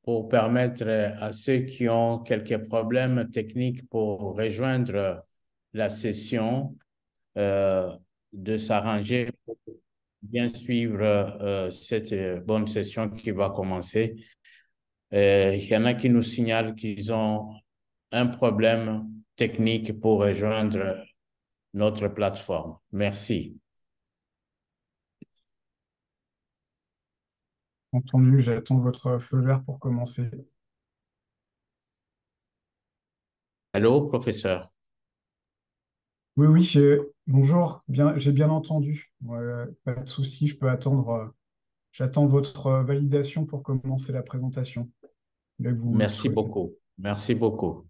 pour permettre à ceux qui ont quelques problèmes techniques pour rejoindre la session euh, de s'arranger pour bien suivre cette bonne session qui va commencer. Il y en a qui nous signalent qu'ils ont un problème technique pour rejoindre notre plateforme. Merci. Entendu, j'attends votre feu vert pour commencer. Allô, professeur? Oui, oui, bonjour, j'ai bien entendu. Ouais, pas de souci, je peux attendre. J'attends votre validation pour commencer la présentation, dès que vous le Merci souhaitez. beaucoup. Merci beaucoup.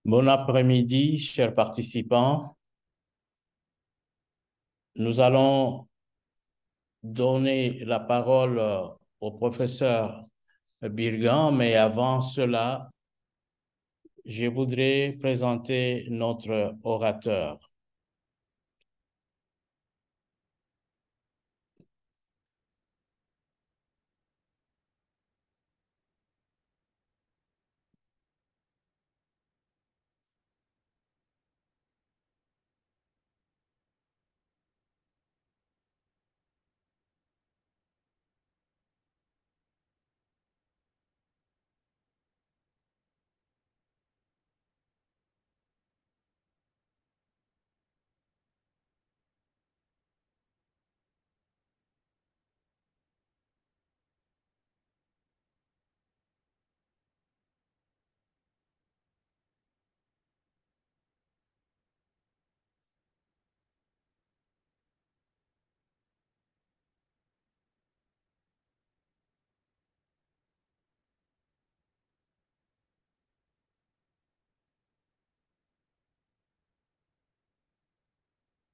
Bon après-midi, chers participants. Nous allons donner la parole au professeur Birgan, mais avant cela, je voudrais présenter notre orateur.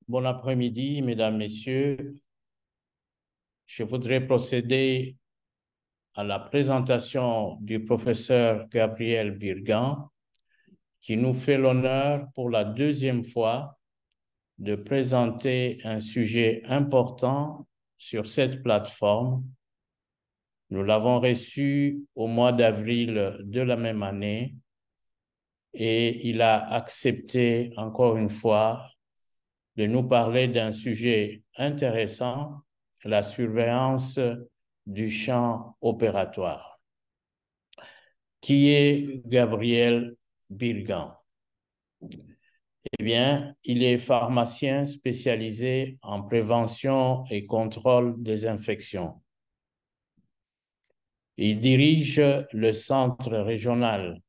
Bon après-midi, mesdames, messieurs. Je voudrais procéder à la présentation du professeur Gabriel Birgan, qui nous fait l'honneur pour la deuxième fois de présenter un sujet important sur cette plateforme. Nous l'avons reçu au mois d'avril de la même année et il a accepté encore une fois de nous parler d'un sujet intéressant, la surveillance du champ opératoire. Qui est Gabriel Birgan? Eh bien, il est pharmacien spécialisé en prévention et contrôle des infections. Il dirige le Centre régional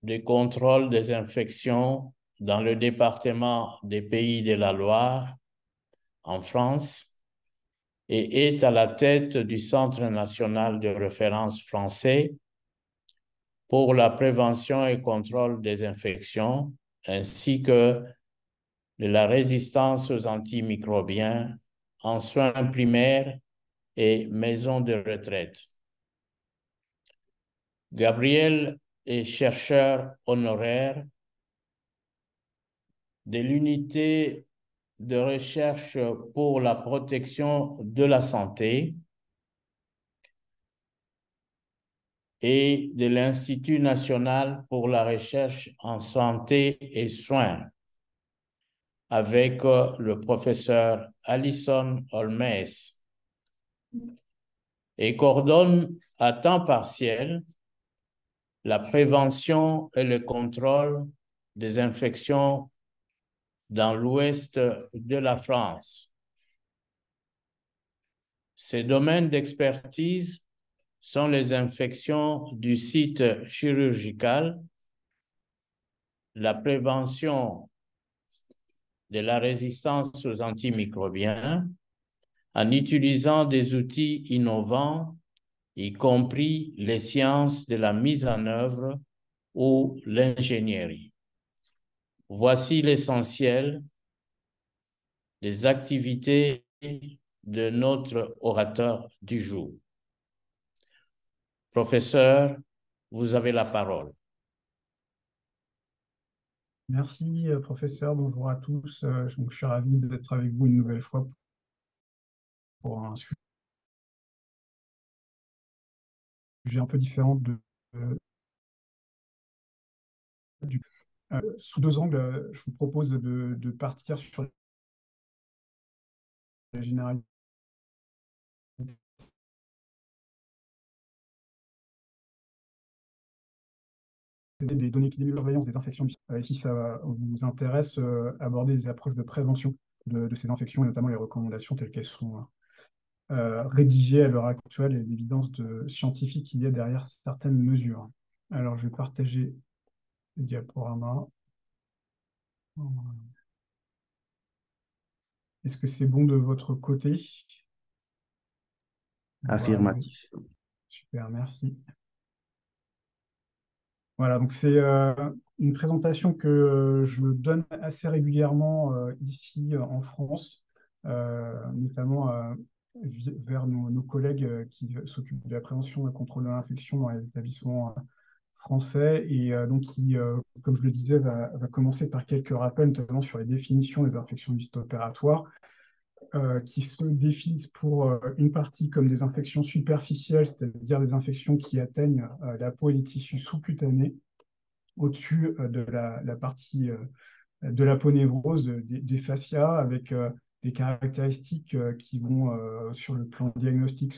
de contrôle des infections dans le département des Pays de la Loire, en France, et est à la tête du Centre national de référence français pour la prévention et contrôle des infections, ainsi que de la résistance aux antimicrobiens en soins primaires et maisons de retraite. Gabriel est chercheur honoraire de l'unité de recherche pour la protection de la santé et de l'Institut national pour la recherche en santé et soins avec le professeur Alison Holmes et coordonne à temps partiel la prévention et le contrôle des infections dans l'ouest de la France. Ces domaines d'expertise sont les infections du site chirurgical, la prévention de la résistance aux antimicrobiens en utilisant des outils innovants, y compris les sciences de la mise en œuvre ou l'ingénierie. Voici l'essentiel des activités de notre orateur du jour. Professeur, vous avez la parole. Merci, professeur. Bonjour à tous. Je suis ravi d'être avec vous une nouvelle fois pour un sujet un peu différent sous deux angles. Je vous propose de partir sur la généralité des données épidémiologiques de surveillance des infections. Et si ça vous intéresse, aborder des approches de prévention de ces infections et notamment les recommandations telles qu'elles sont rédigées à l'heure actuelle et l'évidence scientifique qu'il y a derrière certaines mesures. Alors, je vais partager le diaporama. Est-ce que c'est bon de votre côté? Voilà, oui. Affirmatif. Super, merci. Voilà, donc c'est une présentation que je donne assez régulièrement ici en France, notamment vers nos collègues qui s'occupent de la prévention et le contrôle de l'infection dans les établissements français. Et donc, comme je le disais, va commencer par quelques rappels, notamment sur les définitions des infections opératoires qui se définissent pour une partie comme des infections superficielles, c'est-à-dire des infections qui atteignent la peau et les tissus sous-cutanés au-dessus de la partie de la peau névrose, des fascias, avec des caractéristiques qui vont, sur le plan diagnostique,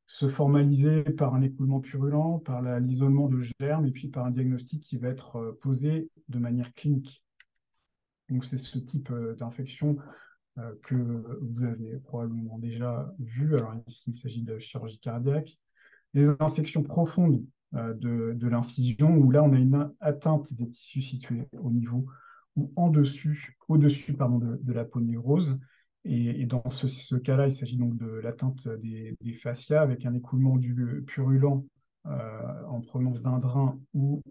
se formaliser par un écoulement purulent, par l'isolement de germes, et puis par un diagnostic qui va être posé de manière clinique. Donc c'est ce type d'infection que vous avez probablement déjà vu. Alors ici, il s'agit de chirurgie cardiaque. Les infections profondes de l'incision, où là, on a une atteinte des tissus situés au niveau ou au-dessus pardon, de la peau névrose. Et dans ce cas-là, il s'agit donc de l'atteinte des fascias avec un écoulement du purulent en provenance d'un drain ou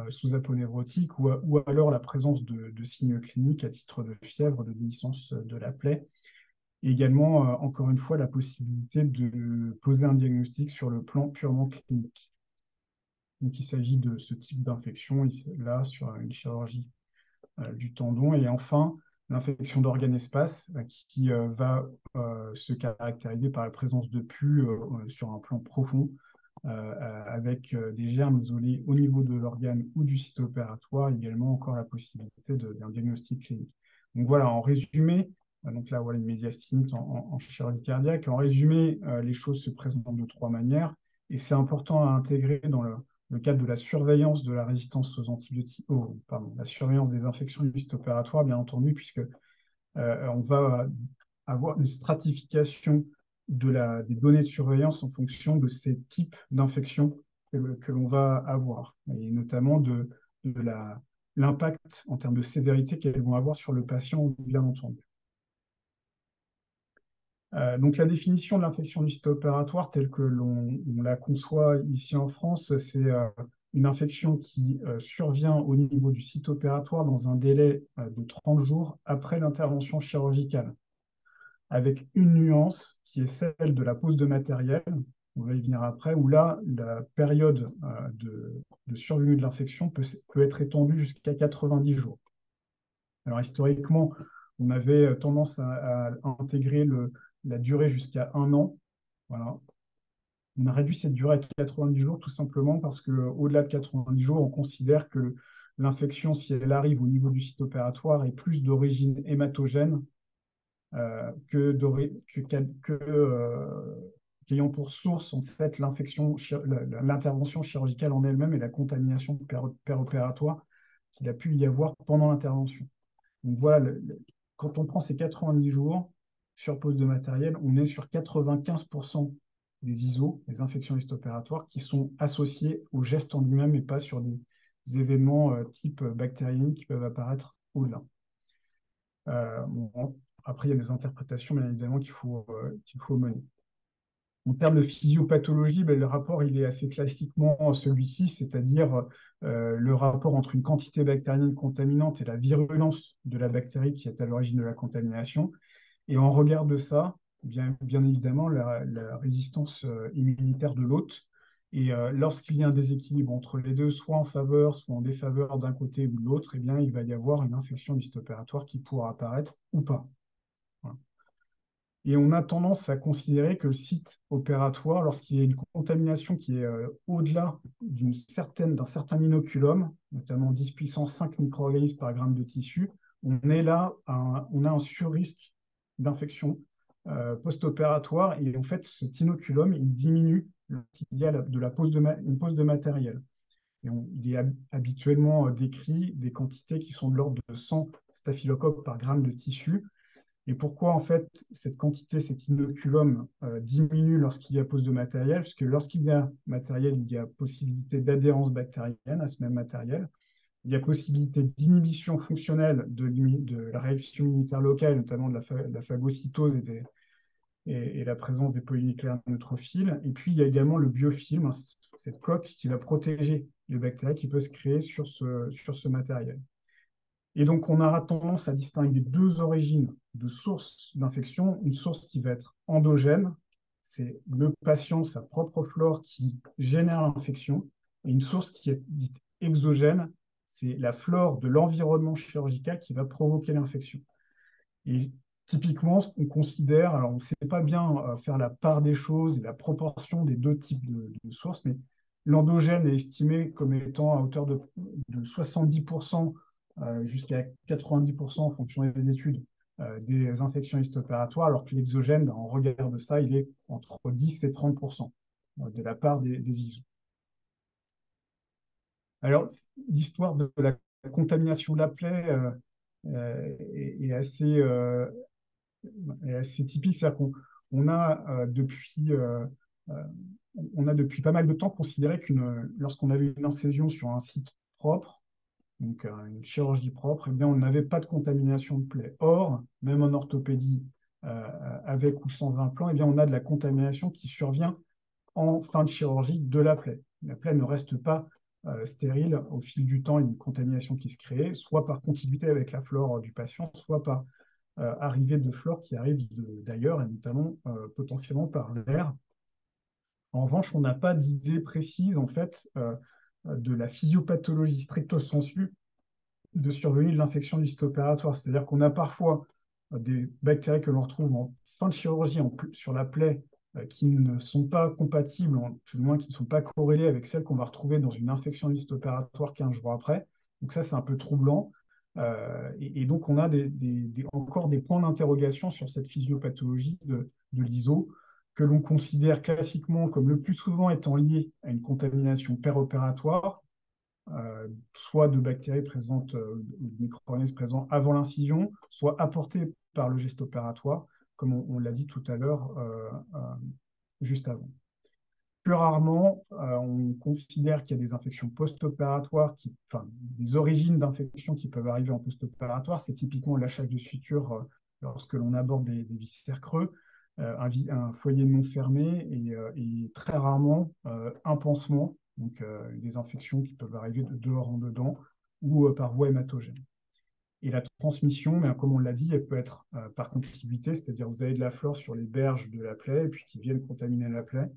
sous aponévrotique, ou alors la présence de signes cliniques à titre de fièvre, de déhiscence de la plaie. Et également, encore une fois, la possibilité de poser un diagnostic sur le plan purement clinique. Donc, il s'agit de ce type d'infection, là, sur une chirurgie du tendon. Et enfin, l'infection d'organes-espaces qui va se caractériser par la présence de pus sur un plan profond, avec des germes isolés au niveau de l'organe ou du site opératoire, également encore la possibilité d'un diagnostic clinique. Donc voilà, en résumé, donc là, voilà une médiastinite en chirurgie cardiaque. En résumé, les choses se présentent de trois manières, et c'est important à intégrer dans le cadre de la surveillance de la résistance aux antibiotiques, pardon, la surveillance des infections post-opératoires, bien entendu, puisque on va avoir une stratification des données de surveillance en fonction de ces types d'infections que l'on va avoir, et notamment de l'impact en termes de sévérité qu'elles vont avoir sur le patient, bien entendu. Donc la définition de l'infection du site opératoire telle que l'on la conçoit ici en France, c'est une infection qui survient au niveau du site opératoire dans un délai de 30 jours après l'intervention chirurgicale, avec une nuance qui est celle de la pose de matériel, on va y venir après, où là, la période de survenue de l'infection peut être étendue jusqu'à 90 jours. Alors historiquement, on avait tendance à intégrer la durée jusqu'à 1 an. Voilà. On a réduit cette durée à 90 jours tout simplement parce qu'au-delà de 90 jours, on considère que l'infection, si elle arrive au niveau du site opératoire, est plus d'origine hématogène qu'ayant pour source en fait l'intervention chirurgicale en elle-même et la contamination péropératoire qu'il a pu y avoir pendant l'intervention. Donc voilà, quand on prend ces 90 jours sur pose de matériel, on est sur 95% des ISO, des infections extra-opératoires, qui sont associées au geste en lui-même et pas sur des événements type bactériens qui peuvent apparaître au-delà. Bon, après, il y a des interprétations, bien évidemment, qu'il faut mener. En termes de physiopathologie, ben, le rapport il est assez classiquement celui-ci, c'est-à-dire le rapport entre une quantité bactérienne contaminante et la virulence de la bactérie qui est à l'origine de la contamination. Et en regard de ça, bien évidemment, la résistance immunitaire de l'hôte. Et lorsqu'il y a un déséquilibre entre les deux, soit en faveur, soit en défaveur d'un côté ou de l'autre, eh bien, il va y avoir une infection du site opératoire qui pourra apparaître ou pas. Voilà. Et on a tendance à considérer que le site opératoire, lorsqu'il y a une contamination qui est au-delà d'un certain inoculum, notamment 10 puissance 5 micro-organismes par gramme de tissu, on a un surrisque d'infection post-opératoire. Et en fait, cet inoculum, il diminue lorsqu'il y a une pose de matériel. Et il est habituellement décrit des quantités qui sont de l'ordre de 100 staphylocoques par gramme de tissu. Et pourquoi, en fait, cette quantité, cet inoculum diminue lorsqu'il y a pose de matériel? Puisque lorsqu'il y a matériel, il y a possibilité d'adhérence bactérienne à ce même matériel. Il y a possibilité d'inhibition fonctionnelle de la réaction immunitaire locale, notamment de la phagocytose et la présence des polynucléaires neutrophiles. Et puis, il y a également le biofilm, hein, cette coque qui va protéger les bactéries qui peuvent se créer sur ce matériel. Et donc, on aura tendance à distinguer deux origines de sources d'infection. Une source qui va être endogène, c'est le patient, sa propre flore qui génère l'infection. Et une source qui est dite exogène, c'est la flore de l'environnement chirurgical qui va provoquer l'infection. Et typiquement, ce qu'on considère, alors on ne sait pas bien faire la part des choses et la proportion des deux types de sources, mais l'endogène est estimé comme étant à hauteur de 70% jusqu'à 90% en fonction des études des infections histo-opératoires, alors que l'exogène, en regard de ça, il est entre 10 et 30% de la part des ISO. Alors, l'histoire de la contamination de la plaie est assez typique, c'est-à-dire qu'on a, euh, on a depuis pas mal de temps considéré lorsqu'on avait une incision sur un site propre, donc une chirurgie propre, eh bien, on n'avait pas de contamination de plaie. Or, même en orthopédie, avec ou sans implant, eh bien, on a de la contamination qui survient en fin de chirurgie de la plaie. La plaie ne reste pas stérile au fil du temps, une contamination qui se crée, soit par contiguïté avec la flore du patient, soit par arrivée de flore qui arrive d'ailleurs, et notamment potentiellement par l'air. En revanche, on n'a pas d'idée précise en fait de la physiopathologie stricto sensu de survenue de l'infection du site opératoire. C'est-à-dire qu'on a parfois des bactéries que l'on retrouve en fin de chirurgie sur la plaie qui ne sont pas compatibles, tout du moins qui ne sont pas corrélées avec celles qu'on va retrouver dans une infection du site opératoire 15 jours après. Donc ça, c'est un peu troublant. Et donc, on a encore des points d'interrogation sur cette physiopathologie de l'ISO que l'on considère classiquement comme le plus souvent étant liée à une contamination péropératoire, soit de bactéries présentes, de micro-organismes présents avant l'incision, soit apportées par le geste opératoire, comme on l'a dit tout à l'heure, juste avant. Plus rarement, on considère qu'il y a des infections post-opératoires, enfin, des origines d'infections qui peuvent arriver en post-opératoire. C'est typiquement l'achat de suture lorsque l'on aborde des viscères creux, un foyer non fermé et très rarement un pansement, donc des infections qui peuvent arriver de dehors en dedans ou par voie hématogène. Et la transmission, mais comme on l'a dit, elle peut être par contiguïté, c'est-à-dire vous avez de la flore sur les berges de la plaie et puis qui viennent contaminer la plaie.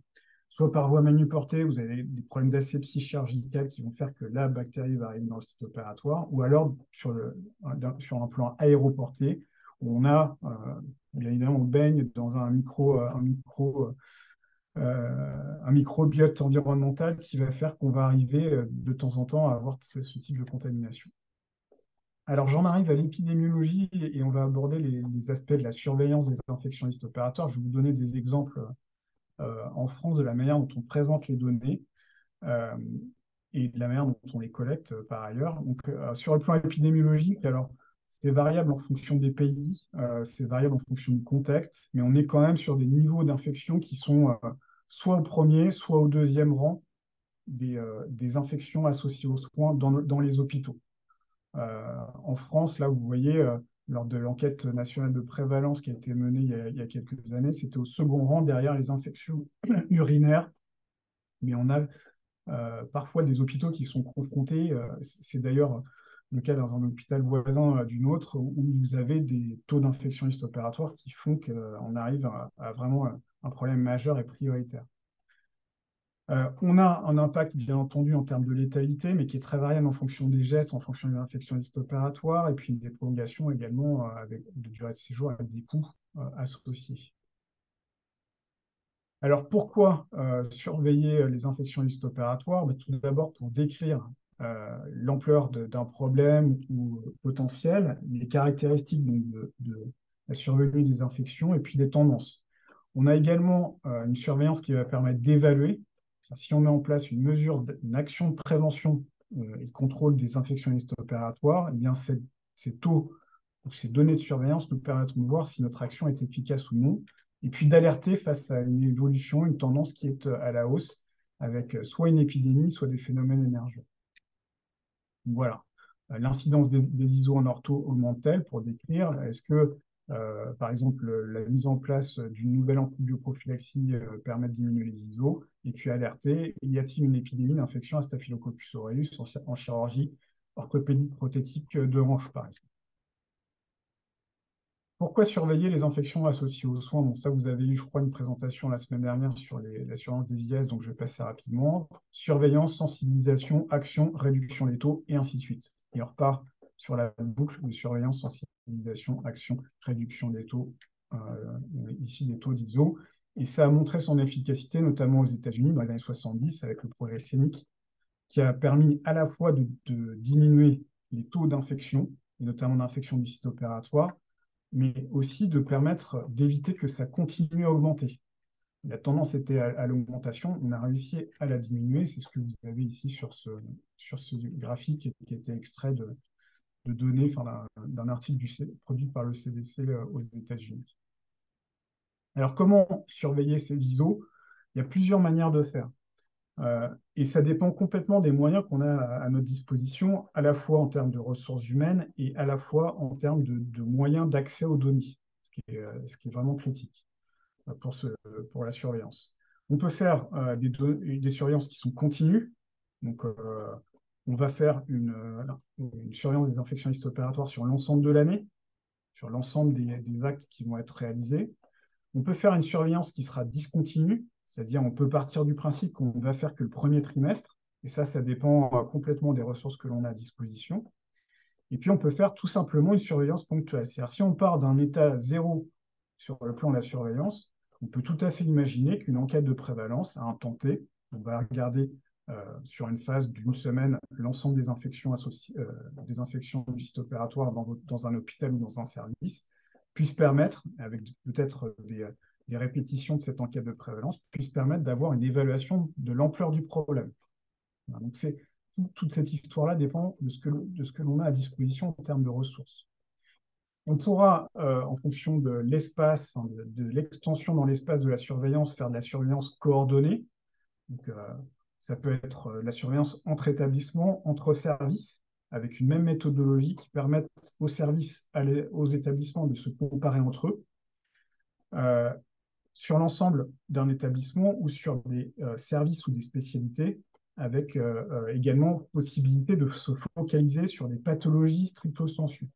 Soit par voie manuportée, vous avez des problèmes d'asepsie chirurgicale qui vont faire que la bactérie va arriver dans le site opératoire, ou alors sur un plan aéroporté, où bien évidemment, on baigne dans un microbiote environnemental qui va faire qu'on va arriver de temps en temps à avoir ce type de contamination. Alors j'en arrive à l'épidémiologie et on va aborder les aspects de la surveillance des infections histo-opératoires. Je vais vous donner des exemples en France de la manière dont on présente les données euh, et de la manière dont on les collecte par ailleurs. Donc, sur le plan épidémiologique, alors c'est variable en fonction des pays, c'est variable en fonction du contexte, mais on est quand même sur des niveaux d'infection qui sont soit au premier, soit au deuxième rang des infections associées aux soins dans les hôpitaux. En France, là, vous voyez, lors de l'enquête nationale de prévalence qui a été menée il y a quelques années, c'était au second rang derrière les infections urinaires. Mais on a parfois des hôpitaux qui sont confrontés, c'est d'ailleurs le cas dans un hôpital voisin du nôtre, où vous avez des taux d'infection histo-opératoire qui font qu'on arrive à vraiment un problème majeur et prioritaire. On a un impact, bien entendu, en termes de létalité, mais qui est très variable en fonction des gestes, en fonction des infections histo-opératoires, et puis des prolongations également avec de durée de séjour avec des coûts associés. Alors pourquoi surveiller les infections histo-opératoires? Tout d'abord pour décrire l'ampleur d'un problème ou potentiel, les caractéristiques donc, de la survenue des infections et puis des tendances. On a également une surveillance qui va permettre d'évaluer si on met en place une mesure, une action de prévention et de contrôle des infections histo-opératoires, eh bien ces taux ou ces données de surveillance nous permettront de voir si notre action est efficace ou non, et puis d'alerter face à une évolution, une tendance qui est à la hausse, avec soit une épidémie, soit des phénomènes émergents. Voilà. L'incidence des ISO en ortho augmente-t-elle pour décrire? Est-ce que Par exemple, la mise en place d'une nouvelle antibioprophylaxie permet de diminuer les ISO. Et puis alerter, y a-t-il une épidémie d'infection à Staphylococcus aureus en chirurgie orthopédique prothétique de hanche, par exemple. Pourquoi surveiller les infections associées aux soins? Bon, ça, vous avez eu, je crois, une présentation la semaine dernière sur la surveillance des IS, donc je vais passer rapidement. Surveillance, sensibilisation, action, réduction des taux, et ainsi de suite. Et on repart sur la boucle de surveillance, sensibilisation, action, réduction des taux, ici des taux d'ISO. Et ça a montré son efficacité, notamment aux États-Unis dans les années 70, avec le projet Scénic, qui a permis à la fois de diminuer les taux d'infection, et notamment d'infection du site opératoire, mais aussi de permettre d'éviter que ça continue à augmenter. La tendance était à l'augmentation, on a réussi à la diminuer, c'est ce que vous avez ici sur ce graphique qui était extrait de données, enfin, d'un article produit par le CDC aux États-Unis. Alors, comment surveiller ces ISO? Il y a plusieurs manières de faire. Et ça dépend complètement des moyens qu'on a à notre disposition, à la fois en termes de ressources humaines et à la fois en termes de moyens d'accès aux données, ce qui est vraiment critique pour la surveillance. On peut faire des surveillances qui sont continues. Donc, on va faire une surveillance des infections extra-opératoires sur l'ensemble de l'année, sur l'ensemble des actes qui vont être réalisés. On peut faire une surveillance qui sera discontinue, c'est-à-dire on peut partir du principe qu'on va faire que le premier trimestre, et ça dépend complètement des ressources que l'on a à disposition. Et puis on peut faire tout simplement une surveillance ponctuelle. C'est-à-dire si on part d'un état zéro sur le plan de la surveillance, on peut tout à fait imaginer qu'une enquête de prévalence à un temps T, on va regarder sur une phase d'une semaine l'ensemble des infections des infections du site opératoire dans un hôpital ou dans un service, puisse permettre, avec peut-être des répétitions de cette enquête de prévalence, puisse permettre d'avoir une évaluation de l'ampleur du problème. Donc toute cette histoire-là dépend de ce que l'on a à disposition en termes de ressources. On pourra, en fonction de l'espace, de l'extension dans l'espace de la surveillance, faire de la surveillance coordonnée. Donc, ça peut être la surveillance entre établissements, entre services, avec une même méthodologie qui permette aux services, aux établissements de se comparer entre eux, sur l'ensemble d'un établissement ou sur des services ou des spécialités, avec également possibilité de se focaliser sur des pathologies stricto sensu.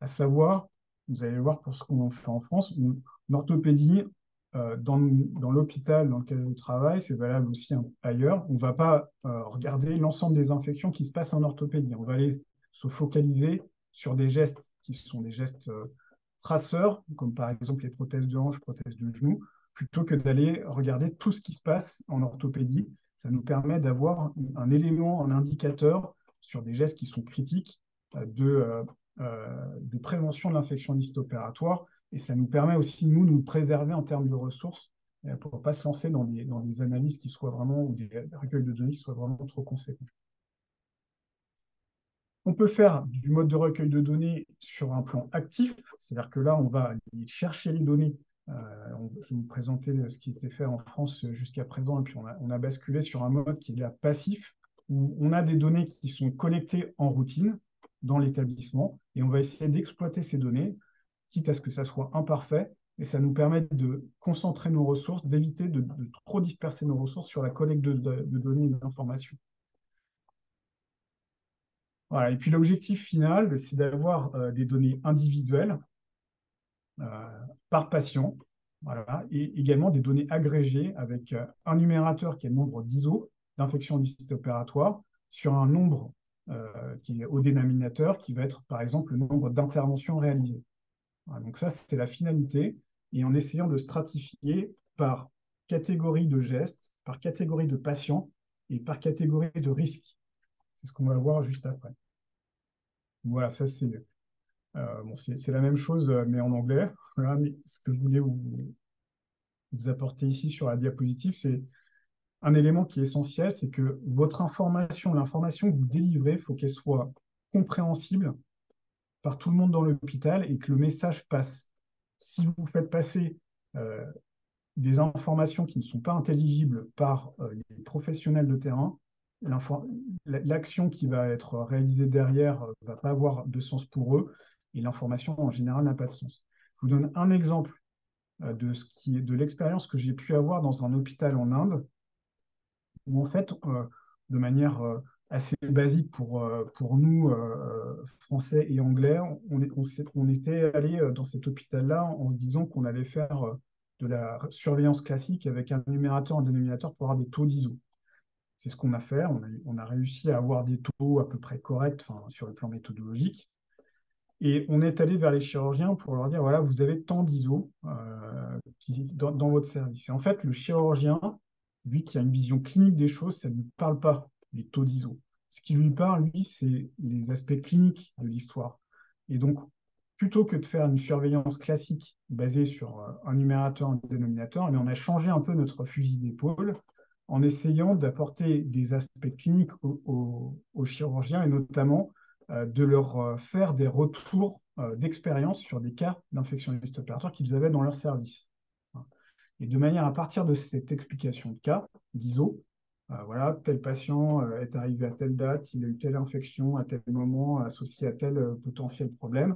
À savoir, vous allez voir pour ce qu'on fait en France, une orthopédie, dans l'hôpital dans lequel je travaille, c'est valable aussi ailleurs, on ne va pas regarder l'ensemble des infections qui se passent en orthopédie. On va aller se focaliser sur des gestes qui sont des gestes traceurs, comme par exemple les prothèses de hanche, prothèses de genoux, plutôt que d'aller regarder tout ce qui se passe en orthopédie. Ça nous permet d'avoir un élément, un indicateur sur des gestes qui sont critiques de prévention de l'infection opératoire. Et ça nous permet aussi, nous, de nous préserver en termes de ressources pour ne pas se lancer dans des analyses qui soient vraiment, ou des recueils de données qui soient vraiment trop conséquents. On peut faire du mode de recueil de données sur un plan actif, c'est-à-dire que là, on va aller chercher les données. Je vais vous présenter ce qui était fait en France jusqu'à présent, et puis on a basculé sur un mode qui est là passif, où on a des données qui sont collectées en routine dans l'établissement, et on va essayer d'exploiter ces données, quitte à ce que ça soit imparfait, et ça nous permet de concentrer nos ressources, d'éviter de trop disperser nos ressources sur la collecte de données et d'informations. Voilà. Et puis l'objectif final, c'est d'avoir des données individuelles par patient, voilà, et également des données agrégées avec un numérateur qui est le nombre d'ISO d'infection du site opératoire sur un nombre qui est au dénominateur, qui va être par exemple le nombre d'interventions réalisées. Voilà, donc ça, c'est la finalité, et en essayant de stratifier par catégorie de gestes, par catégorie de patients et par catégorie de risques. C'est ce qu'on va voir juste après. Voilà, ça c'est la même chose, mais en anglais. Voilà, mais ce que je voulais vous apporter ici sur la diapositive, c'est un élément qui est essentiel, c'est que votre information, l'information que vous délivrez, il faut qu'elle soit compréhensible par tout le monde dans l'hôpital et que le message passe. Si vous faites passer des informations qui ne sont pas intelligibles par les professionnels de terrain, l'action qui va être réalisée derrière ne va pas avoir de sens pour eux, et l'information en général n'a pas de sens. vous donne un exemple de l'expérience que j'ai pu avoir dans un hôpital en Inde, où en fait, de manière assez basique pour nous, Français et Anglais, on était allé dans cet hôpital-là en se disant qu'on allait faire de la surveillance classique avec un numérateur, un dénominateur pour avoir des taux d'ISO. C'est ce qu'on a fait. On a réussi à avoir des taux à peu près corrects, enfin, sur le plan méthodologique. Et on est allé vers les chirurgiens pour leur dire, voilà, vous avez tant d'ISO dans votre service. Et en fait, le chirurgien, lui qui a une vision clinique des choses, ça ne lui parle pas, les taux d'ISO. Ce qui lui parle, lui, c'est les aspects cliniques de l'histoire. Et donc, plutôt que de faire une surveillance classique basée sur un numérateur, un dénominateur, on a changé un peu notre fusil d'épaule en essayant d'apporter des aspects cliniques aux chirurgiens et notamment de leur faire des retours d'expérience sur des cas d'infection post-opératoire qu'ils avaient dans leur service. Et de manière à partir de cette explication de cas, d'ISO, voilà, tel patient est arrivé à telle date, il a eu telle infection à tel moment associée à tel potentiel problème,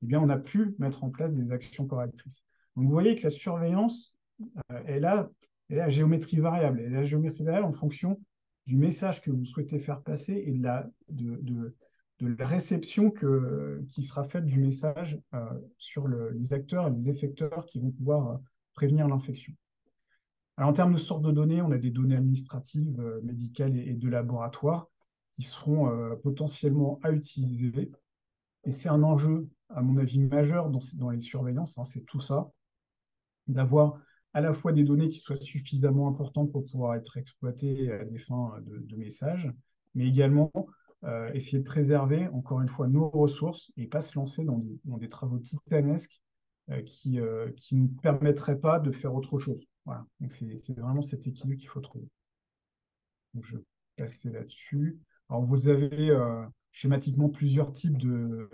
eh bien, on a pu mettre en place des actions correctrices. Donc, vous voyez que la surveillance, elle a la géométrie variable. Et la géométrie variable en fonction du message que vous souhaitez faire passer et de la réception qui sera faite du message sur les acteurs et les effecteurs qui vont pouvoir prévenir l'infection. Alors, en termes de sources de données, on a des données administratives, médicales et de laboratoire qui seront potentiellement à utiliser. Et c'est un enjeu, à mon avis, majeur dans les surveillances, hein, c'est tout ça, d'avoir à la fois des données qui soient suffisamment importantes pour pouvoir être exploitées à des fins de message, mais également essayer de préserver, encore une fois, nos ressources et pas se lancer dans des travaux titanesques qui ne permettraient pas de faire autre chose. Voilà. Donc c'est vraiment cet équilibre qu'il faut trouver. Donc je vais passer là-dessus. Alors vous avez schématiquement plusieurs types de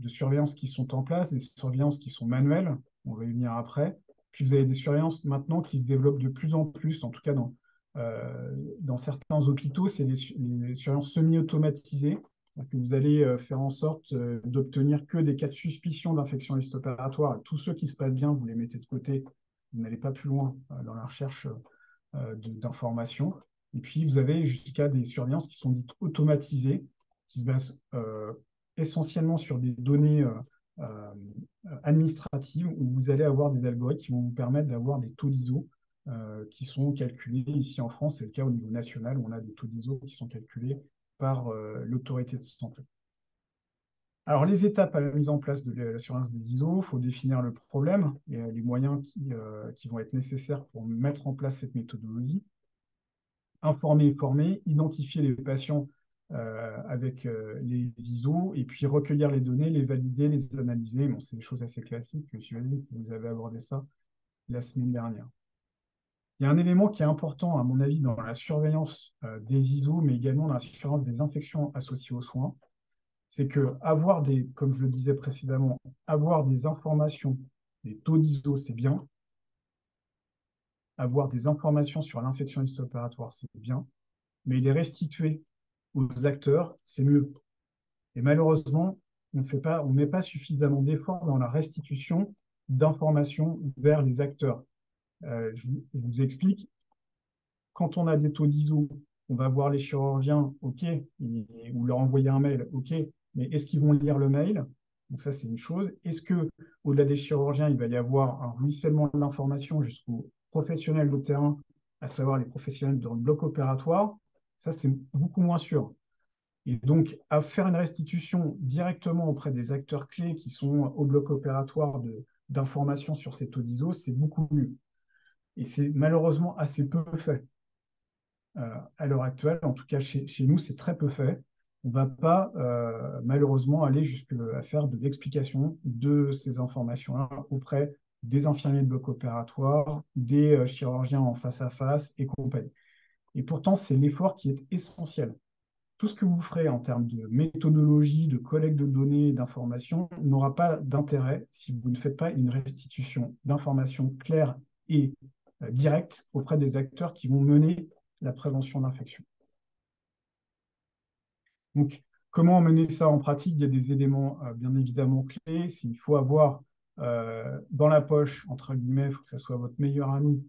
surveillance qui sont en place, des surveillances qui sont manuelles, on va y venir après. Puis vous avez des surveillances maintenant qui se développent de plus en plus, en tout cas dans certains hôpitaux, c'est les surveillances semi-automatisées, que vous allez faire en sorte d'obtenir que des cas de suspicion d'infection post-opératoire. Tous ceux qui se passent bien, vous les mettez de côté, vous n'allez pas plus loin dans la recherche d'informations. Et puis, vous avez jusqu'à des surveillances qui sont dites automatisées, qui se basent essentiellement sur des données euh, administratives où vous allez avoir des algorithmes qui vont vous permettre d'avoir des taux d'ISO qui sont calculés. Ici en France, c'est le cas au niveau national où on a des taux d'ISO qui sont calculés par l'autorité de santé. Alors, les étapes à la mise en place de la surveillance des ISO, il faut définir le problème et les moyens qui vont être nécessaires pour mettre en place cette méthodologie. Informer et former, identifier les patients avec les ISO et puis recueillir les données, les valider, les analyser. Bon, c'est des choses assez classiques, j'imagine que vous avez abordé ça la semaine dernière. Il y a un élément qui est important, à mon avis, dans la surveillance des ISO, mais également dans la surveillance des infections associées aux soins, c'est que avoir comme je le disais précédemment, avoir des informations, des taux d'ISO, c'est bien. Avoir des informations sur l'infection post-opératoire, c'est bien. Mais les restituer aux acteurs, c'est mieux. Et malheureusement, on ne met pas suffisamment d'efforts dans la restitution d'informations vers les acteurs. Je vous explique, quand on a des taux d'ISO, on va voir les chirurgiens, OK, ou leur envoyer un mail, OK, mais est-ce qu'ils vont lire le mail? Donc ça, c'est une chose. Est-ce que, au-delà des chirurgiens, il va y avoir un ruissellement de l'information jusqu'aux professionnels de terrain, à savoir les professionnels dans le bloc opératoire? Ça, c'est beaucoup moins sûr. Et donc, à faire une restitution directement auprès des acteurs clés qui sont au bloc opératoire d'informations sur ces taux d'ISO, c'est beaucoup mieux. Et c'est malheureusement assez peu fait à l'heure actuelle. En tout cas, chez nous, c'est très peu fait. On ne va pas malheureusement aller jusqu'à faire de l'explication de ces informations-là auprès des infirmiers de bloc opératoire, des chirurgiens en face à face et compagnie. Et pourtant, c'est l'effort qui est essentiel. Tout ce que vous ferez en termes de méthodologie, de collecte de données, d'informations, n'aura pas d'intérêt si vous ne faites pas une restitution d'informations claires et directes auprès des acteurs qui vont mener la prévention d'infection. Donc, comment mener ça en pratique? Il y a des éléments bien évidemment clés. Il faut avoir dans la poche, entre guillemets, il faut que ça soit votre meilleur ami,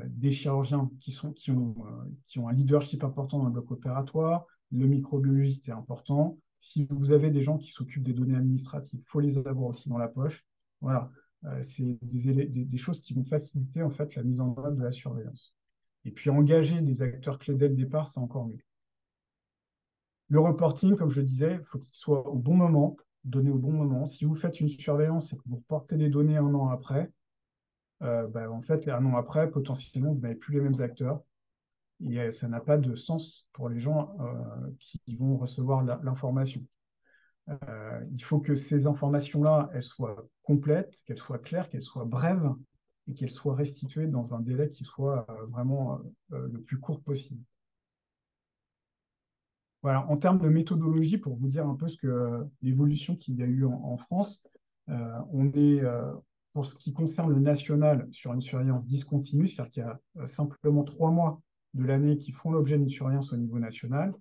des chirurgiens qui ont un leadership important dans le bloc opératoire, le microbiologiste est important. Si vous avez des gens qui s'occupent des données administratives, il faut les avoir aussi dans la poche. Voilà, c'est des choses qui vont faciliter en fait la mise en œuvre de la surveillance. Et puis engager des acteurs clés dès le départ, c'est encore mieux. Le reporting, comme je disais, il faut qu'il soit au bon moment, donné au bon moment. Si vous faites une surveillance et que vous reportez les données un an après, en fait, un an après, potentiellement, vous n'avez plus les mêmes acteurs. Et ça n'a pas de sens pour les gens qui vont recevoir l'information. Il faut que ces informations-là, elles soient complètes, qu'elles soient claires, qu'elles soient brèves et qu'elles soient restituées dans un délai qui soit vraiment le plus court possible. Voilà, en termes de méthodologie, pour vous dire un peu l'évolution qu'il y a eu en France, on est, pour ce qui concerne le national, sur une surveillance discontinue, c'est-à-dire qu'il y a simplement 3 mois de l'année qui font l'objet d'une surveillance au niveau national,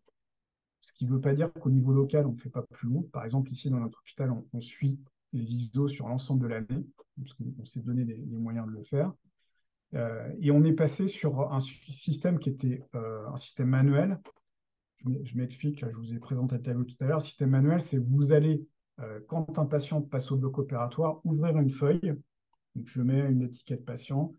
ce qui ne veut pas dire qu'au niveau local, on ne fait pas plus long. Par exemple, ici, dans notre hôpital, on suit les ISO sur l'ensemble de l'année, parce qu'on s'est donné les moyens de le faire. Et on est passé sur un système qui était un système manuel. Je m'explique, je vous ai présenté le tableau tout à l'heure. Le système manuel, c'est vous allez, quand un patient passe au bloc opératoire, ouvrir une feuille. Donc, je mets une étiquette patient,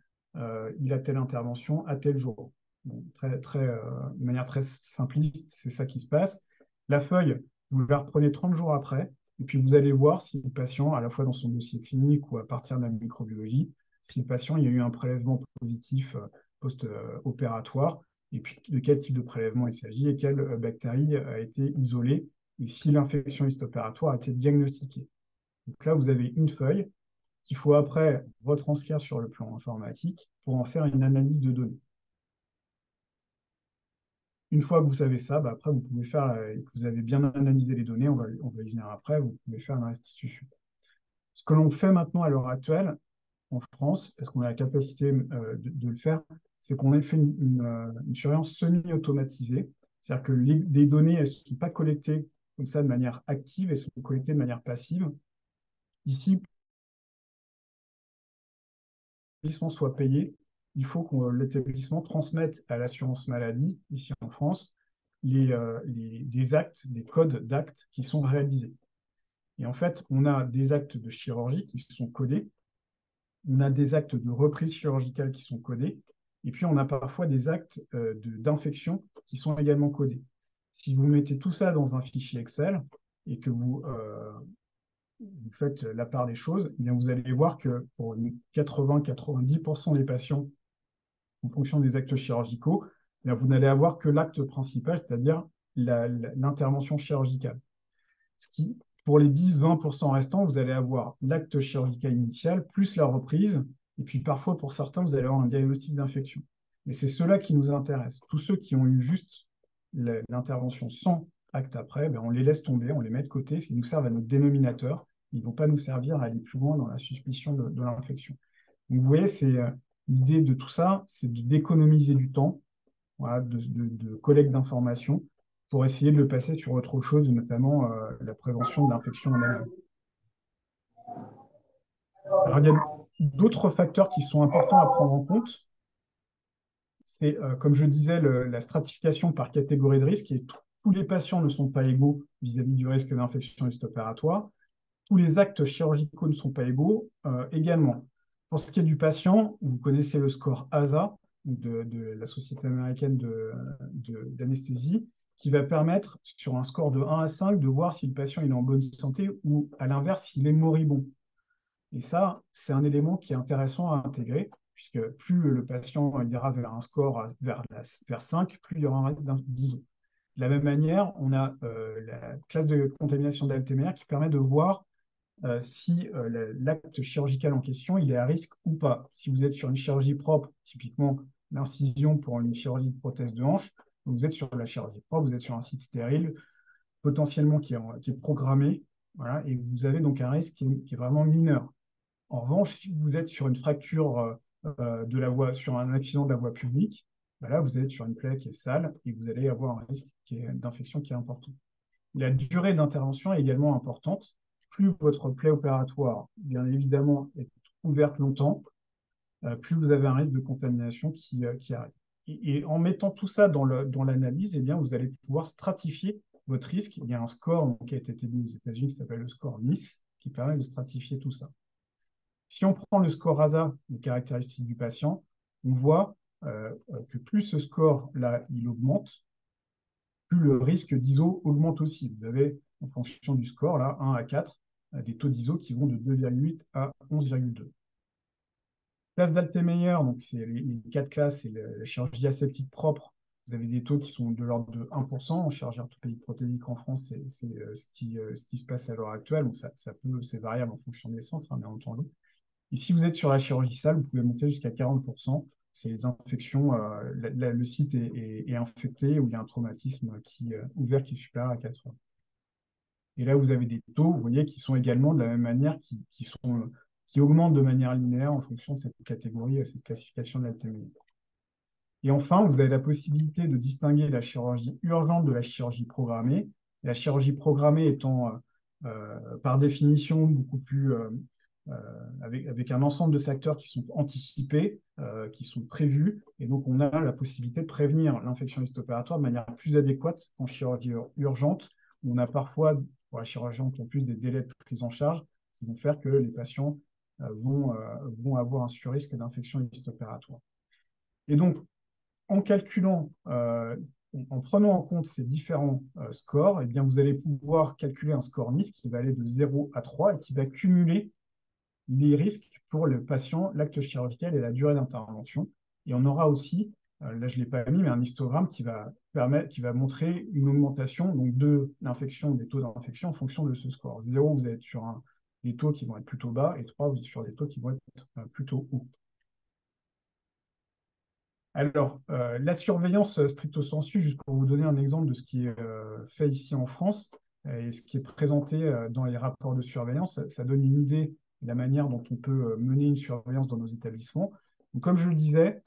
il a telle intervention à tel jour. Bon, de manière très simpliste, c'est ça qui se passe. La feuille, vous la reprenez 30 jours après, et puis vous allez voir si le patient, à la fois dans son dossier clinique ou à partir de la microbiologie, si le patient il y a eu un prélèvement positif post-opératoire, et puis de quel type de prélèvement il s'agit et quelle bactérie a été isolée, et si l'infection post-opératoire a été diagnostiquée. Donc là, vous avez une feuille qu'il faut après retranscrire sur le plan informatique pour en faire une analyse de données. Une fois que vous savez ça, après, vous pouvez faire, que vous avez bien analysé les données, on va y venir après, vous pouvez faire une restitution. Ce que l'on fait maintenant à l'heure actuelle en France, est-ce qu'on a la capacité de le faire, c'est qu'on a fait une surveillance semi-automatisée, c'est-à-dire que les données, elles ne sont pas collectées comme ça de manière active, elles sont collectées de manière passive. Ici, l'établissement soit payé, il faut que l'établissement transmette à l'assurance maladie, ici en France, des actes, des codes d'actes qui sont réalisés. Et en fait, on a des actes de chirurgie qui sont codés, on a des actes de reprise chirurgicale qui sont codés, et puis on a parfois des actes d'infection qui sont également codés. Si vous mettez tout ça dans un fichier Excel et que vous faites la part des choses, eh bien vous allez voir que pour 80-90% des patients, en fonction des actes chirurgicaux, eh bien vous n'allez avoir que l'acte principal, c'est-à-dire l'intervention chirurgicale. Ce qui, pour les 10-20% restants, vous allez avoir l'acte chirurgical initial, plus la reprise, et puis parfois, pour certains, vous allez avoir un diagnostic d'infection. Et c'est cela qui nous intéresse. Tous ceux qui ont eu juste l'intervention sans acte après, on les laisse tomber, on les met de côté, ce qui nous sert à notre dénominateur. Ils ne vont pas nous servir à aller plus loin dans la suspicion de l'infection. Donc, vous voyez, l'idée de tout ça, c'est d'économiser du temps, voilà, de collecte d'informations pour essayer de le passer sur autre chose, notamment la prévention de l'infection en elle-même. Alors, il y a d'autres facteurs qui sont importants à prendre en compte. C'est, comme je disais, la stratification par catégorie de risque. Et tous les patients ne sont pas égaux vis-à-vis du risque d'infection post-opératoire. Tous les actes chirurgicaux ne sont pas égaux également. Pour ce qui est du patient, vous connaissez le score ASA de la Société américaine d'anesthésie, qui va permettre, sur un score de 1 à 5, de voir si le patient est en bonne santé ou, à l'inverse, s'il est moribond. Et ça, c'est un élément qui est intéressant à intégrer, puisque plus le patient ira vers un score vers 5, plus il y aura un risque d'ISO. De la même manière, on a la classe de contamination d'Alzheimer qui permet de voir si l'acte chirurgical en question, il est à risque ou pas. Si vous êtes sur une chirurgie propre, typiquement l'incision pour une chirurgie de prothèse de hanche, vous êtes sur la chirurgie propre, vous êtes sur un site stérile, potentiellement qui est programmé, voilà, et vous avez donc un risque qui est vraiment mineur. En revanche, si vous êtes sur une fracture de la voie, sur un accident de la voie publique, là, vous êtes sur une plaie qui est sale et vous allez avoir un risque d'infection qui est important. La durée d'intervention est également importante. plus votre plaie opératoire, bien évidemment, est ouverte longtemps, plus vous avez un risque de contamination qui arrive. Et en mettant tout ça dans l'analyse, eh bien, vous allez pouvoir stratifier votre risque. Il y a un score qui a été établi aux États-Unis qui s'appelle le score NICE, qui permet de stratifier tout ça. Si on prend le score ASA, les caractéristiques du patient, on voit que plus ce score-là, il augmente, plus le risque d'ISO augmente aussi. Vous avez, en fonction du score, là, 1 à 4, des taux d'ISO qui vont de 2,8 à 11,2. Classe d'Altemeyer, donc c'est les 4 classes, c'est la chirurgie aseptique propre. Vous avez des taux qui sont de l'ordre de 1%. En chirurgie orthopédique protéique en France, c'est ce qui se passe à l'heure actuelle. Donc c'est variable en fonction des centres, hein, bien entendu. Et si vous êtes sur la chirurgie sale, vous pouvez monter jusqu'à 40%. C'est les infections, le site est infecté ou il y a un traumatisme ouvert qui est supérieur à 4 heures. Et là, vous avez des taux, vous voyez, qui sont également de la même manière, qui augmentent de manière linéaire en fonction de cette catégorie, cette classification de l'altéméie. Et enfin, vous avez la possibilité de distinguer la chirurgie urgente de la chirurgie programmée. La chirurgie programmée étant, par définition, beaucoup plus avec un ensemble de facteurs qui sont anticipés, qui sont prévus, et donc on a la possibilité de prévenir l'infection post-opératoire de manière plus adéquate qu'en chirurgie urgente, où on a parfois, pour la chirurgie urgente, en plus des délais de prise en charge qui vont faire que les patients vont avoir un surrisque d'infection post-opératoire. Et donc, en calculant, en prenant en compte ces différents scores, eh bien, vous allez pouvoir calculer un score NICE qui va aller de 0 à 3 et qui va cumuler les risques pour le patient, l'acte chirurgical et la durée d'intervention. Et on aura aussi, là je ne l'ai pas mis, mais un histogramme qui va montrer une augmentation donc, de l'infection, des taux d'infection en fonction de ce score. 0, vous êtes sur des taux qui vont être plutôt bas, et 3, vous êtes sur des taux qui vont être plutôt hauts. Alors, la surveillance stricto sensu, juste pour vous donner un exemple de ce qui est fait ici en France et ce qui est présenté dans les rapports de surveillance, ça donne une idée de la manière dont on peut mener une surveillance dans nos établissements. Donc, comme je le disais,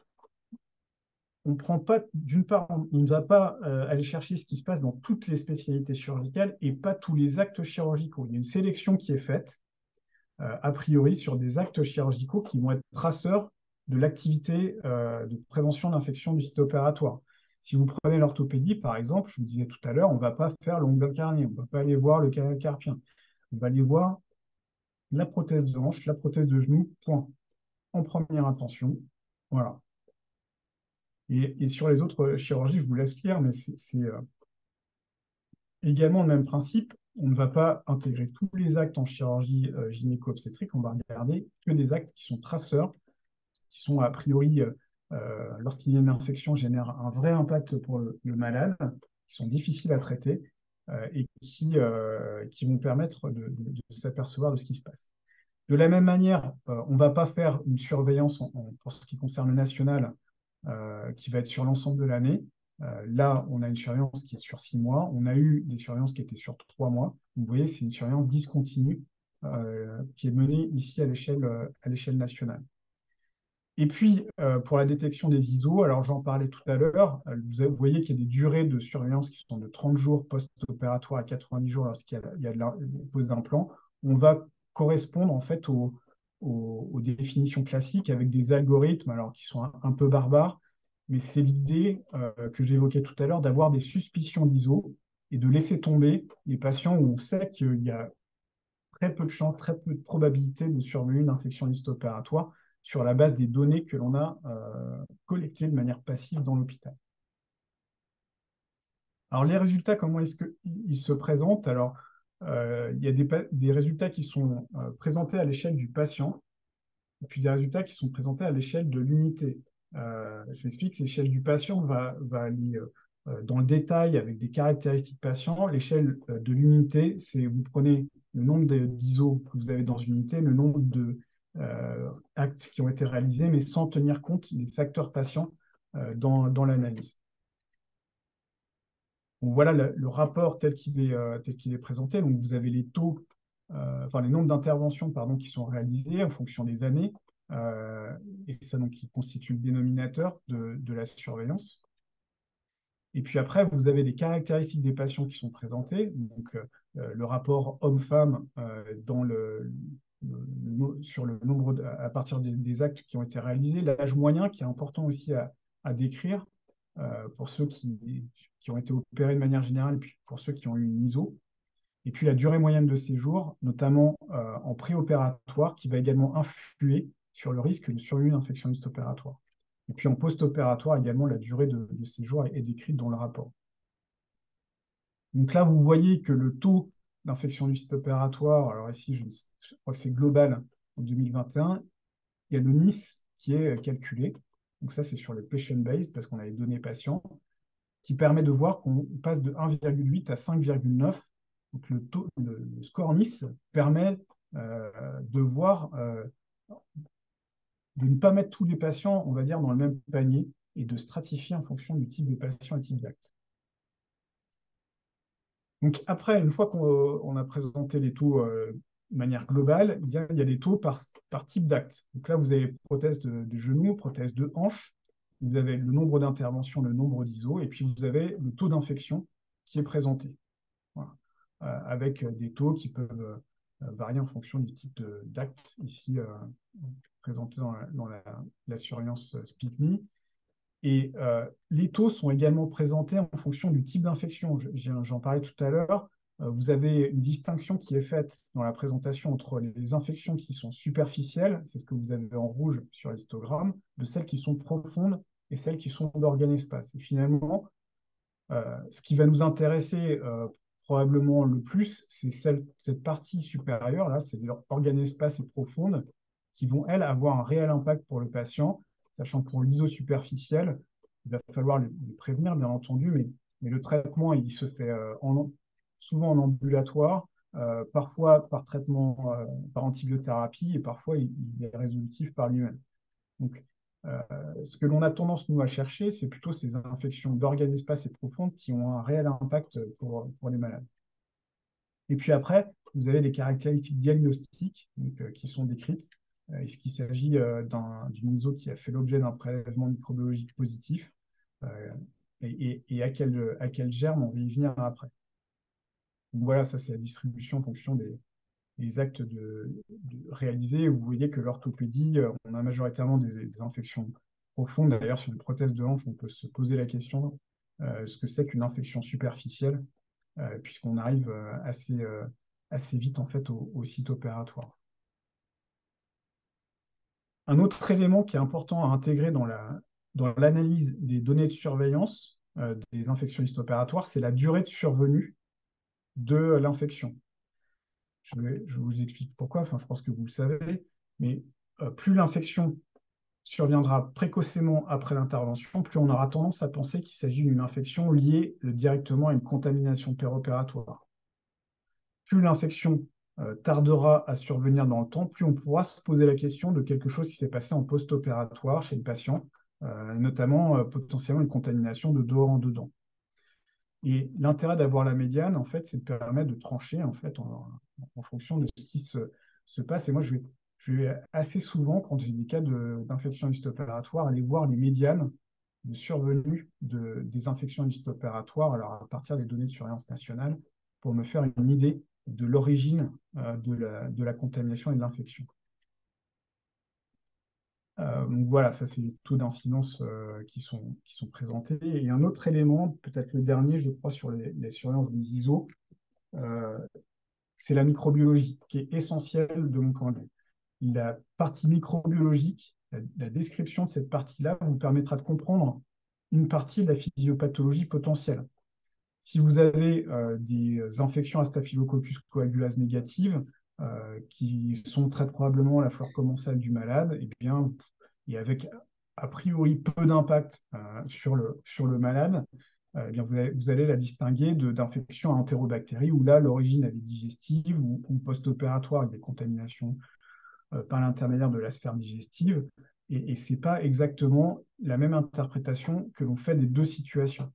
on prend pas, d'une part, on ne va pas aller chercher ce qui se passe dans toutes les spécialités chirurgicales et pas tous les actes chirurgicaux. Il y a une sélection qui est faite, a priori, sur des actes chirurgicaux qui vont être traceurs de l'activité de prévention d'infection du site opératoire. Si vous prenez l'orthopédie, par exemple, je vous disais tout à l'heure, on ne va pas faire l'ongle carnien, on ne va pas aller voir le canal carpien. On va aller voir la prothèse de hanche, la prothèse de genou, point. En première intention. Voilà. Et sur les autres chirurgies, je vous laisse lire, mais c'est également le même principe. On ne va pas intégrer tous les actes en chirurgie gynéco-obstétrique, on va regarder que des actes qui sont traceurs, qui sont a priori, lorsqu'il y a une infection, génèrent un vrai impact pour le malade, qui sont difficiles à traiter et qui vont permettre de s'apercevoir de ce qui se passe. De la même manière, on ne va pas faire une surveillance pour ce qui concerne le national qui va être sur l'ensemble de l'année. Là, on a une surveillance qui est sur 6 mois. On a eu des surveillances qui étaient sur 3 mois. Vous voyez, c'est une surveillance discontinue qui est menée ici à l'échelle nationale. Et puis, pour la détection des ISO, alors j'en parlais tout à l'heure, vous voyez qu'il y a des durées de surveillance qui sont de 30 jours post-opératoire à 90 jours lorsqu'il y a de la pose d'implant. On va correspondre en fait aux définitions classiques avec des algorithmes alors, qui sont un peu barbares, mais c'est l'idée que j'évoquais tout à l'heure d'avoir des suspicions d'ISO et de laisser tomber les patients où on sait qu'il y a très peu de chances, très peu de probabilité de survenue d'une infection post-opératoire sur la base des données que l'on a collectées de manière passive dans l'hôpital. Alors, les résultats, comment est-ce qu'ils se présentent? Alors, il y a des résultats qui sont présentés à l'échelle du patient, et puis des résultats qui sont présentés à l'échelle de l'unité. Je m'explique, l'échelle du patient va aller dans le détail avec des caractéristiques patients. L'échelle de l'unité, c'est vous prenez le nombre d'ISO que vous avez dans une unité, le nombre de actes qui ont été réalisés, mais sans tenir compte des facteurs patients dans l'analyse. Donc voilà le rapport tel qu'il est présenté. Donc vous avez les taux, enfin les nombres d'interventions qui sont réalisées en fonction des années, et ça donc qui constitue le dénominateur de la surveillance. Et puis après, vous avez les caractéristiques des patients qui sont présentées, donc le rapport homme-femme sur le nombre à partir des actes qui ont été réalisés, l'âge moyen qui est important aussi à décrire pour ceux qui ont été opérés de manière générale et puis pour ceux qui ont eu une ISO. Et puis la durée moyenne de séjour, notamment en préopératoire, qui va également influer sur le risque de survenue d'infection post-opératoire. Et puis en post-opératoire également, la durée de séjour est décrite dans le rapport. Donc là, vous voyez que le taux d'infection du site opératoire, alors ici, je crois que c'est global en 2021, il y a le NIS qui est calculé. Donc ça, c'est sur le patient-based, parce qu'on a les données patients, qui permet de voir qu'on passe de 1,8 à 5,9. Donc le score NIS permet de voir, de ne pas mettre tous les patients, on va dire, dans le même panier et de stratifier en fonction du type de patient et type d'acte. Donc après, une fois qu'on a présenté les taux de manière globale, il y a des taux par type d'acte. Donc là, vous avez prothèse de genou, prothèse de hanche, vous avez le nombre d'interventions, le nombre d'ISO, et puis vous avez le taux d'infection qui est présenté. Voilà. Avec des taux qui peuvent varier en fonction du type d'acte, ici présenté dans la surveillance SPICMI. Et les taux sont également présentés en fonction du type d'infection. J'en parlais tout à l'heure. Vous avez une distinction qui est faite dans la présentation entre les infections qui sont superficielles, c'est ce que vous avez en rouge sur l'histogramme, de celles qui sont profondes et celles qui sont d'organespace. Et finalement, ce qui va nous intéresser probablement le plus, c'est cette partie supérieure, là, c'est l'organespace et profonde, qui vont, elles, avoir un réel impact pour le patient, sachant que pour l'iso superficielle, il va falloir les prévenir, bien entendu, mais le traitement, il se fait souvent en ambulatoire, parfois par traitement par antibiothérapie, et parfois il est résolutif par lui-même. Donc, ce que l'on a tendance, nous, à chercher, c'est plutôt ces infections d'organes d'espace et profondes qui ont un réel impact pour les malades. Et puis après, vous avez les caractéristiques diagnostiques donc, qui sont décrites. Est-ce qu'il s'agit d'une ISO qui a fait l'objet d'un prélèvement microbiologique positif et à quel germe on va y venir après. Donc voilà, ça c'est la distribution en fonction des actes réalisés. Vous voyez que l'orthopédie, on a majoritairement des infections profondes. D'ailleurs, sur une prothèse de hanche, on peut se poser la question ce que c'est qu'une infection superficielle, puisqu'on arrive assez vite en fait au site opératoire. Un autre élément qui est important à intégrer dans l'analyse des données de surveillance des infections post-opératoires, c'est la durée de survenue de l'infection. Je vous explique pourquoi, enfin, je pense que vous le savez, mais plus l'infection surviendra précocement après l'intervention, plus on aura tendance à penser qu'il s'agit d'une infection liée directement à une contamination péropératoire. Plus l'infection tardera à survenir dans le temps, plus on pourra se poser la question de quelque chose qui s'est passé en post-opératoire chez le patient, notamment potentiellement une contamination de dehors en dedans. Et l'intérêt d'avoir la médiane, en fait, c'est de permettre de trancher en fait, en fonction de ce qui se passe. Et moi, je vais assez souvent, quand j'ai des cas d'infection post-opératoire, aller voir les médianes de survenue des infections post-opératoires, alors à partir des données de surveillance nationale, pour me faire une idée de l'origine de la contamination et de l'infection. Donc voilà, ça c'est les taux d'incidence qui sont présentés. Et un autre élément, peut-être le dernier, je crois, sur les surveillances des ISO, c'est la microbiologie, qui est essentielle de mon point de vue. La partie microbiologique, la description de cette partie-là vous permettra de comprendre une partie de la physiopathologie potentielle. Si vous avez des infections à Staphylococcus coagulase négatives, qui sont très probablement la flore commensale du malade, eh bien, et avec a priori peu d'impact sur le malade, eh bien, vous allez la distinguer d'infections à entérobactéries où là, l'origine est digestive ou post-opératoire avec des contaminations par l'intermédiaire de la sphère digestive. Et ce n'est pas exactement la même interprétation que l'on fait des deux situations.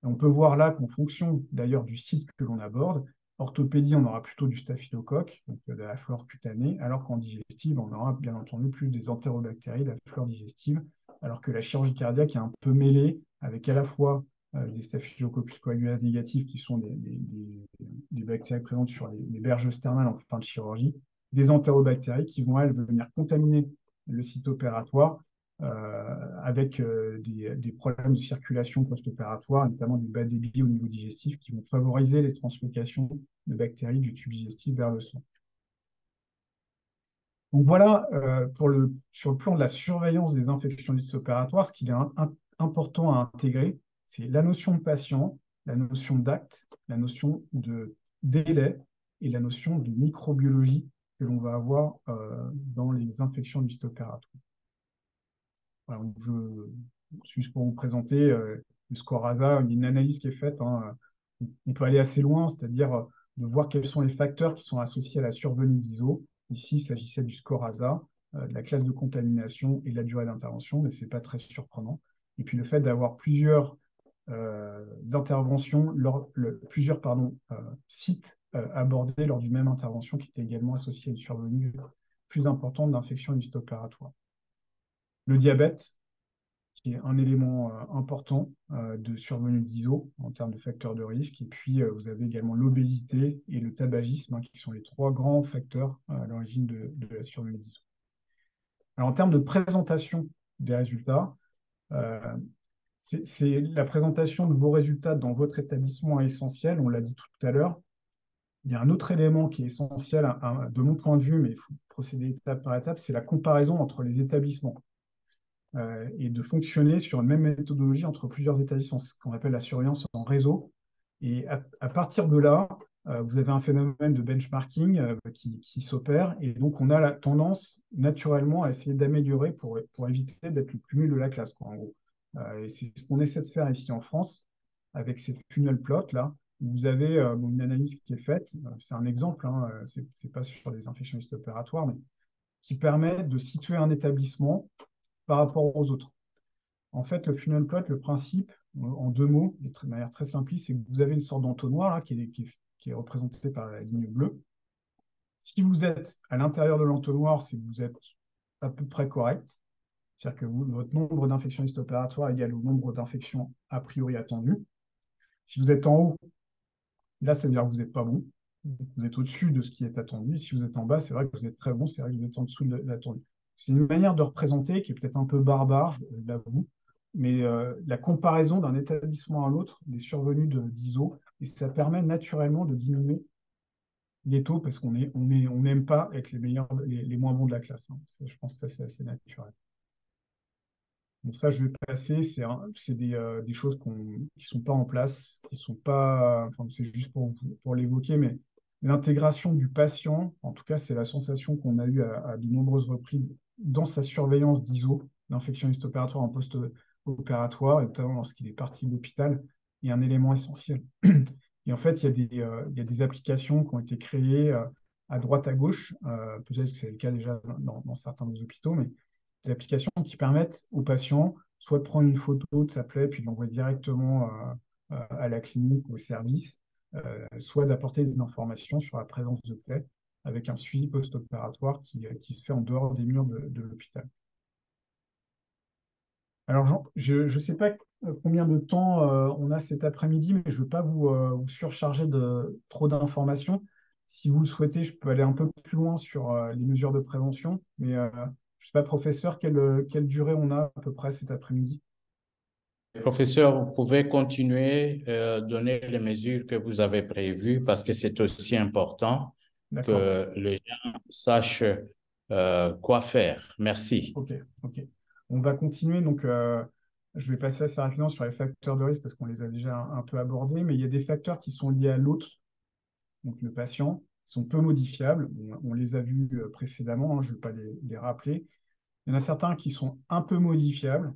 Et on peut voir là qu'en fonction d'ailleurs du site que l'on aborde, orthopédie, on aura plutôt du staphylocoque, donc de la flore cutanée, alors qu'en digestive, on aura bien entendu plus des entérobactéries, de la flore digestive, alors que la chirurgie cardiaque est un peu mêlée avec à la fois des Staphylococcus coagulase négatifs, qui sont des bactéries présentes sur les berges sternales en fin de chirurgie, des entérobactéries qui vont, elles, venir contaminer le site opératoire avec des problèmes de circulation post-opératoire, notamment du bas débit au niveau digestif, qui vont favoriser les translocations de bactéries du tube digestif vers le sang. Donc voilà, sur le plan de la surveillance des infections du site opératoire, ce qu'il est important à intégrer, c'est la notion de patient, la notion d'acte, la notion de délai et la notion de microbiologie que l'on va avoir dans les infections du site opératoire. Alors, juste pour vous présenter le score ASA, il y a une analyse qui est faite. Hein, on peut aller assez loin, c'est-à-dire de voir quels sont les facteurs qui sont associés à la survenue d'ISO. Ici, il s'agissait du score ASA, de la classe de contamination et de la durée d'intervention, mais ce n'est pas très surprenant. Et puis le fait d'avoir plusieurs interventions, plusieurs sites abordés lors d'une même intervention qui était également associée à une survenue plus importante d'infection du site opératoire. Le diabète, qui est un élément important de survenue d'ISO en termes de facteurs de risque. Et puis, vous avez également l'obésité et le tabagisme, hein, qui sont les trois grands facteurs à l'origine de la survenue d'ISO. Alors, en termes de présentation des résultats, c'est la présentation de vos résultats dans votre établissement est essentielle, on l'a dit tout à l'heure. Il y a un autre élément qui est essentiel de mon point de vue, mais il faut procéder étape par étape, c'est la comparaison entre les établissements. Et de fonctionner sur une même méthodologie entre plusieurs établissements, ce qu'on appelle la surveillance en réseau. Et à partir de là, vous avez un phénomène de benchmarking qui s'opère, et donc on a la tendance naturellement à essayer d'améliorer pour éviter d'être le plus nul de la classe, quoi, en gros. Et c'est ce qu'on essaie de faire ici en France avec ces funnel plots là. Vous avez une analyse qui est faite, c'est un exemple, hein, c'est pas sur les infections opératoires, mais qui permet de situer un établissement par rapport aux autres. En fait, le funnel plot, le principe, en deux mots, de manière très simpliste, c'est que vous avez une sorte d'entonnoir là, qui est représenté par la ligne bleue. Si vous êtes à l'intérieur de l'entonnoir, c'est que vous êtes à peu près correct. C'est-à-dire que votre nombre d'infections opératoires est égal au nombre d'infections a priori attendues. Si vous êtes en haut, là, ça veut dire que vous n'êtes pas bon. Vous êtes au-dessus de ce qui est attendu. Et si vous êtes en bas, c'est vrai que vous êtes très bon, c'est vrai que vous êtes en dessous de l'attendu. C'est une manière de représenter qui est peut-être un peu barbare, je l'avoue, mais la comparaison d'un établissement à l'autre, des survenues d'ISO, et ça permet naturellement de diminuer les taux parce qu'on n'aime pas être les moins bons de la classe. Hein. Je pense que c'est assez naturel. Bon, ça, je vais passer. C'est des choses qui ne sont pas en place, qui sont pas. Enfin, c'est juste pour l'évoquer, mais l'intégration du patient, en tout cas, c'est la sensation qu'on a eue à de nombreuses reprises dans sa surveillance d'ISO, d'infection opératoire en post-opératoire, et notamment lorsqu'il est parti de l'hôpital, est un élément essentiel. Et en fait, il y a des applications qui ont été créées à droite, à gauche. Peut-être que c'est le cas déjà dans certains des hôpitaux, mais des applications qui permettent aux patients soit de prendre une photo de sa plaie puis de l'envoyer directement à la clinique ou au service, soit d'apporter des informations sur la présence de plaie avec un suivi post-opératoire qui se fait en dehors des murs de l'hôpital. Alors, Jean, je ne sais pas combien de temps on a cet après-midi, mais je ne veux pas vous surcharger de trop d'informations. Si vous le souhaitez, je peux aller un peu plus loin sur les mesures de prévention, mais je ne sais pas, professeur, quelle durée on a à peu près cet après-midi? Professeur, vous pouvez continuer à donner les mesures que vous avez prévues parce que c'est aussi important D'accord. que les gens sachent quoi faire. Merci. Ok, ok. On va continuer. Donc, je vais passer assez rapidement sur les facteurs de risque parce qu'on les a déjà un peu abordés, mais il y a des facteurs qui sont liés à l'hôte, donc le patient, sont peu modifiables. On les a vus précédemment, hein, je ne vais pas les rappeler. Il y en a certains qui sont un peu modifiables.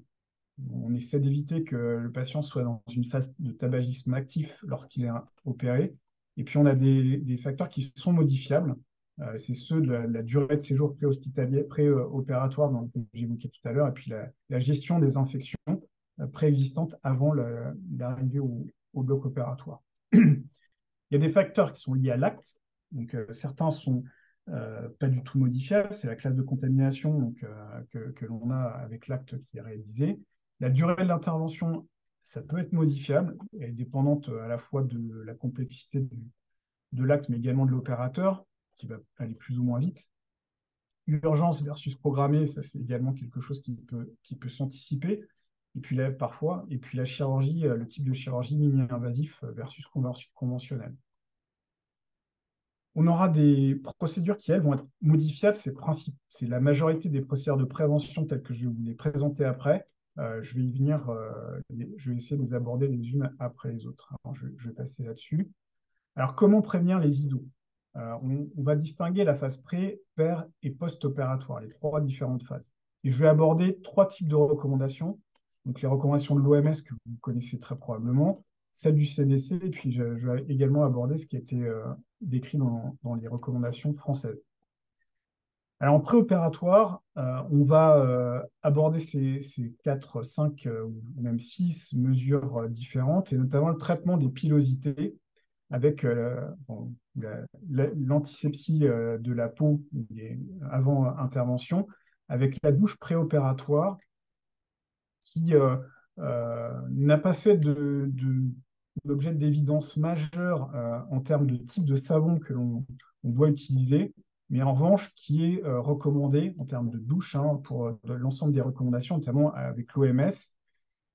On essaie d'éviter que le patient soit dans une phase de tabagisme actif lorsqu'il est opéré. Et puis, on a des facteurs qui sont modifiables. C'est ceux de la durée de séjour pré-hospitalier, pré-opératoire, que j'évoquais tout à l'heure, et puis la gestion des infections préexistantes avant l'arrivée au bloc opératoire. Il y a des facteurs qui sont liés à l'acte. Donc, certains sont pas du tout modifiables. C'est la classe de contamination que l'on a avec l'acte qui est réalisé. La durée de l'intervention ça peut être modifiable, elle est dépendante à la fois de la complexité de l'acte, mais également de l'opérateur, qui va aller plus ou moins vite. Urgence versus programmé, ça c'est également quelque chose qui peut s'anticiper. Et puis là, parfois, et puis la chirurgie, le type de chirurgie mini-invasif versus conventionnel. On aura des procédures qui, elles, vont être modifiables. C'est la majorité des procédures de prévention telles que je vais vous les présenter après. Je vais y venir, je vais essayer de les aborder les unes après les autres. Alors, je vais passer là-dessus. Alors, comment prévenir les IDO? On va distinguer la phase pré, per et post-opératoire, les trois différentes phases. Et je vais aborder trois types de recommandations. Donc, les recommandations de l'OMS que vous connaissez très probablement, celles du CDC, et puis je vais également aborder ce qui a été décrit dans les recommandations françaises. Alors, en préopératoire, on va aborder ces 4, 5 ou même 6 mesures différentes, et notamment le traitement des pilosités avec l'antisepsie de la peau avant intervention, avec la douche préopératoire qui n'a pas fait d'objet d'évidence majeure en termes de type de savon que l'on doit utiliser, mais en revanche qui est recommandé en termes de douche pour l'ensemble des recommandations, notamment avec l'OMS.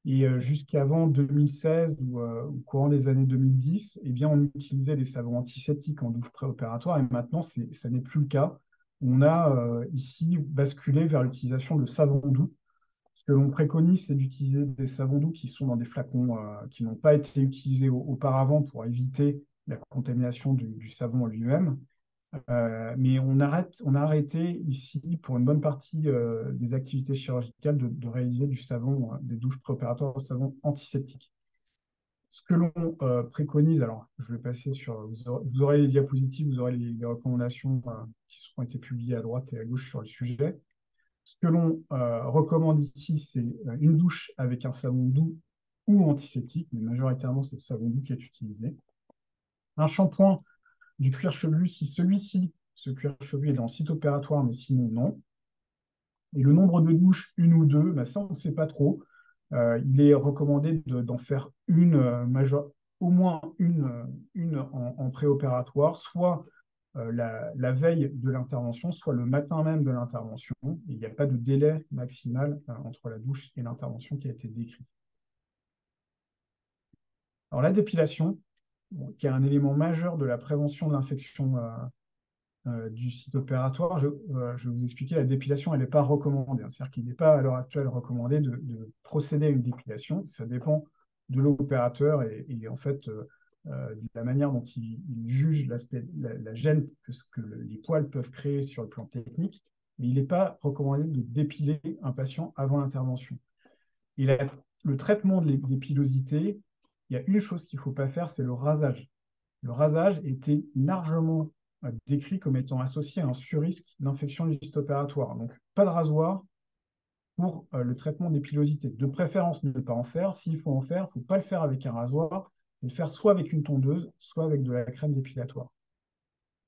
Et jusqu'avant 2016 ou au courant des années 2010, eh bien, on utilisait les savons antiseptiques en douche préopératoire et maintenant, ça n'est plus le cas. On a ici basculé vers l'utilisation de savons doux. Ce que l'on préconise, c'est d'utiliser des savons doux qui sont dans des flacons qui n'ont pas été utilisés auparavant pour éviter la contamination du savon en lui-même. Mais on a arrêté ici, pour une bonne partie des activités chirurgicales, de réaliser du savon, des douches préopératoires au savon antiseptique. Ce que l'on préconise, alors je vais passer sur, vous aurez les diapositives, vous aurez les recommandations qui ont été publiées à droite et à gauche sur le sujet. Ce que l'on recommande ici, c'est une douche avec un savon doux ou antiseptique, mais majoritairement c'est le savon doux qui est utilisé. Un shampoing du cuir chevelu si ce cuir chevelu est dans le site opératoire, mais sinon non. Et le nombre de douches, une ou deux, bah ça on ne sait pas trop. Il est recommandé d'en faire une au moins une en préopératoire, soit la veille de l'intervention, soit le matin même de l'intervention. Il n'y a pas de délai maximal entre la douche et l'intervention qui a été décrit. Alors la dépilation, qui est un élément majeur de la prévention de l'infection du site opératoire, je vais vous expliquer, la dépilation, elle n'est pas recommandée. C'est-à-dire qu'il n'est pas à l'heure actuelle recommandé de procéder à une dépilation. Ça dépend de l'opérateur et en fait de la manière dont il juge la gêne que les poils peuvent créer sur le plan technique. Mais il n'est pas recommandé de dépiler un patient avant l'intervention. Et le traitement des pilosités, il y a une chose qu'il ne faut pas faire, c'est le rasage. Le rasage était largement décrit comme étant associé à un surrisque d'infection du site opératoire. Donc, pas de rasoir pour le traitement des pilosités. De préférence, ne pas en faire. S'il faut en faire, il ne faut pas le faire avec un rasoir, mais le faire soit avec une tondeuse, soit avec de la crème dépilatoire.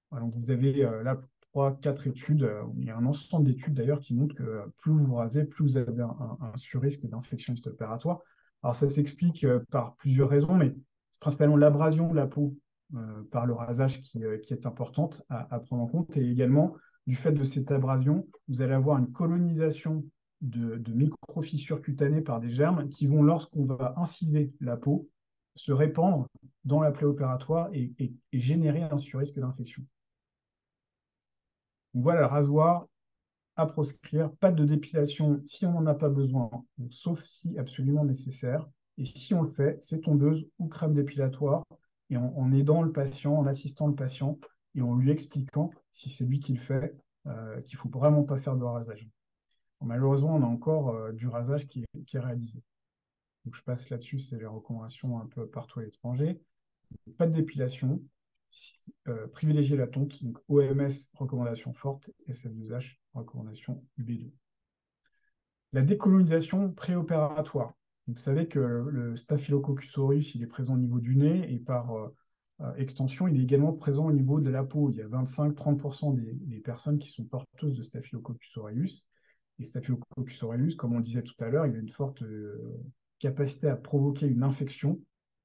Voilà, donc vous avez là 3-4 études. Il y a un ensemble d'études d'ailleurs qui montrent que plus vous rasez, plus vous avez un surrisque d'infection du site opératoire. Alors, ça s'explique par plusieurs raisons, mais c'est principalement l'abrasion de la peau par le rasage qui est importante à prendre en compte. Et également, du fait de cette abrasion, vous allez avoir une colonisation de micro-fissures cutanées par des germes qui vont, lorsqu'on va inciser la peau, se répandre dans la plaie opératoire et générer un surrisque d'infection. Donc voilà, le rasoir à proscrire, pas de dépilation si on n'en a pas besoin, donc, sauf si absolument nécessaire. Et si on le fait, c'est tondeuse ou crème dépilatoire, et en aidant le patient, en assistant le patient, et en lui expliquant, si c'est lui qui le fait, qu'il ne faut vraiment pas faire de rasage. Bon, malheureusement, on a encore du rasage qui est réalisé. Donc je passe là-dessus, c'est les recommandations un peu partout à l'étranger. Pas de dépilation, privilégier la tonte, donc OMS, recommandation forte, SF2H, recommandation B2. La décolonisation préopératoire. Vous savez que le Staphylococcus aureus, il est présent au niveau du nez et par extension, il est également présent au niveau de la peau. Il y a 25-30% des personnes qui sont porteuses de Staphylococcus aureus. Et Staphylococcus aureus, comme on le disait tout à l'heure, il a une forte capacité à provoquer une infection.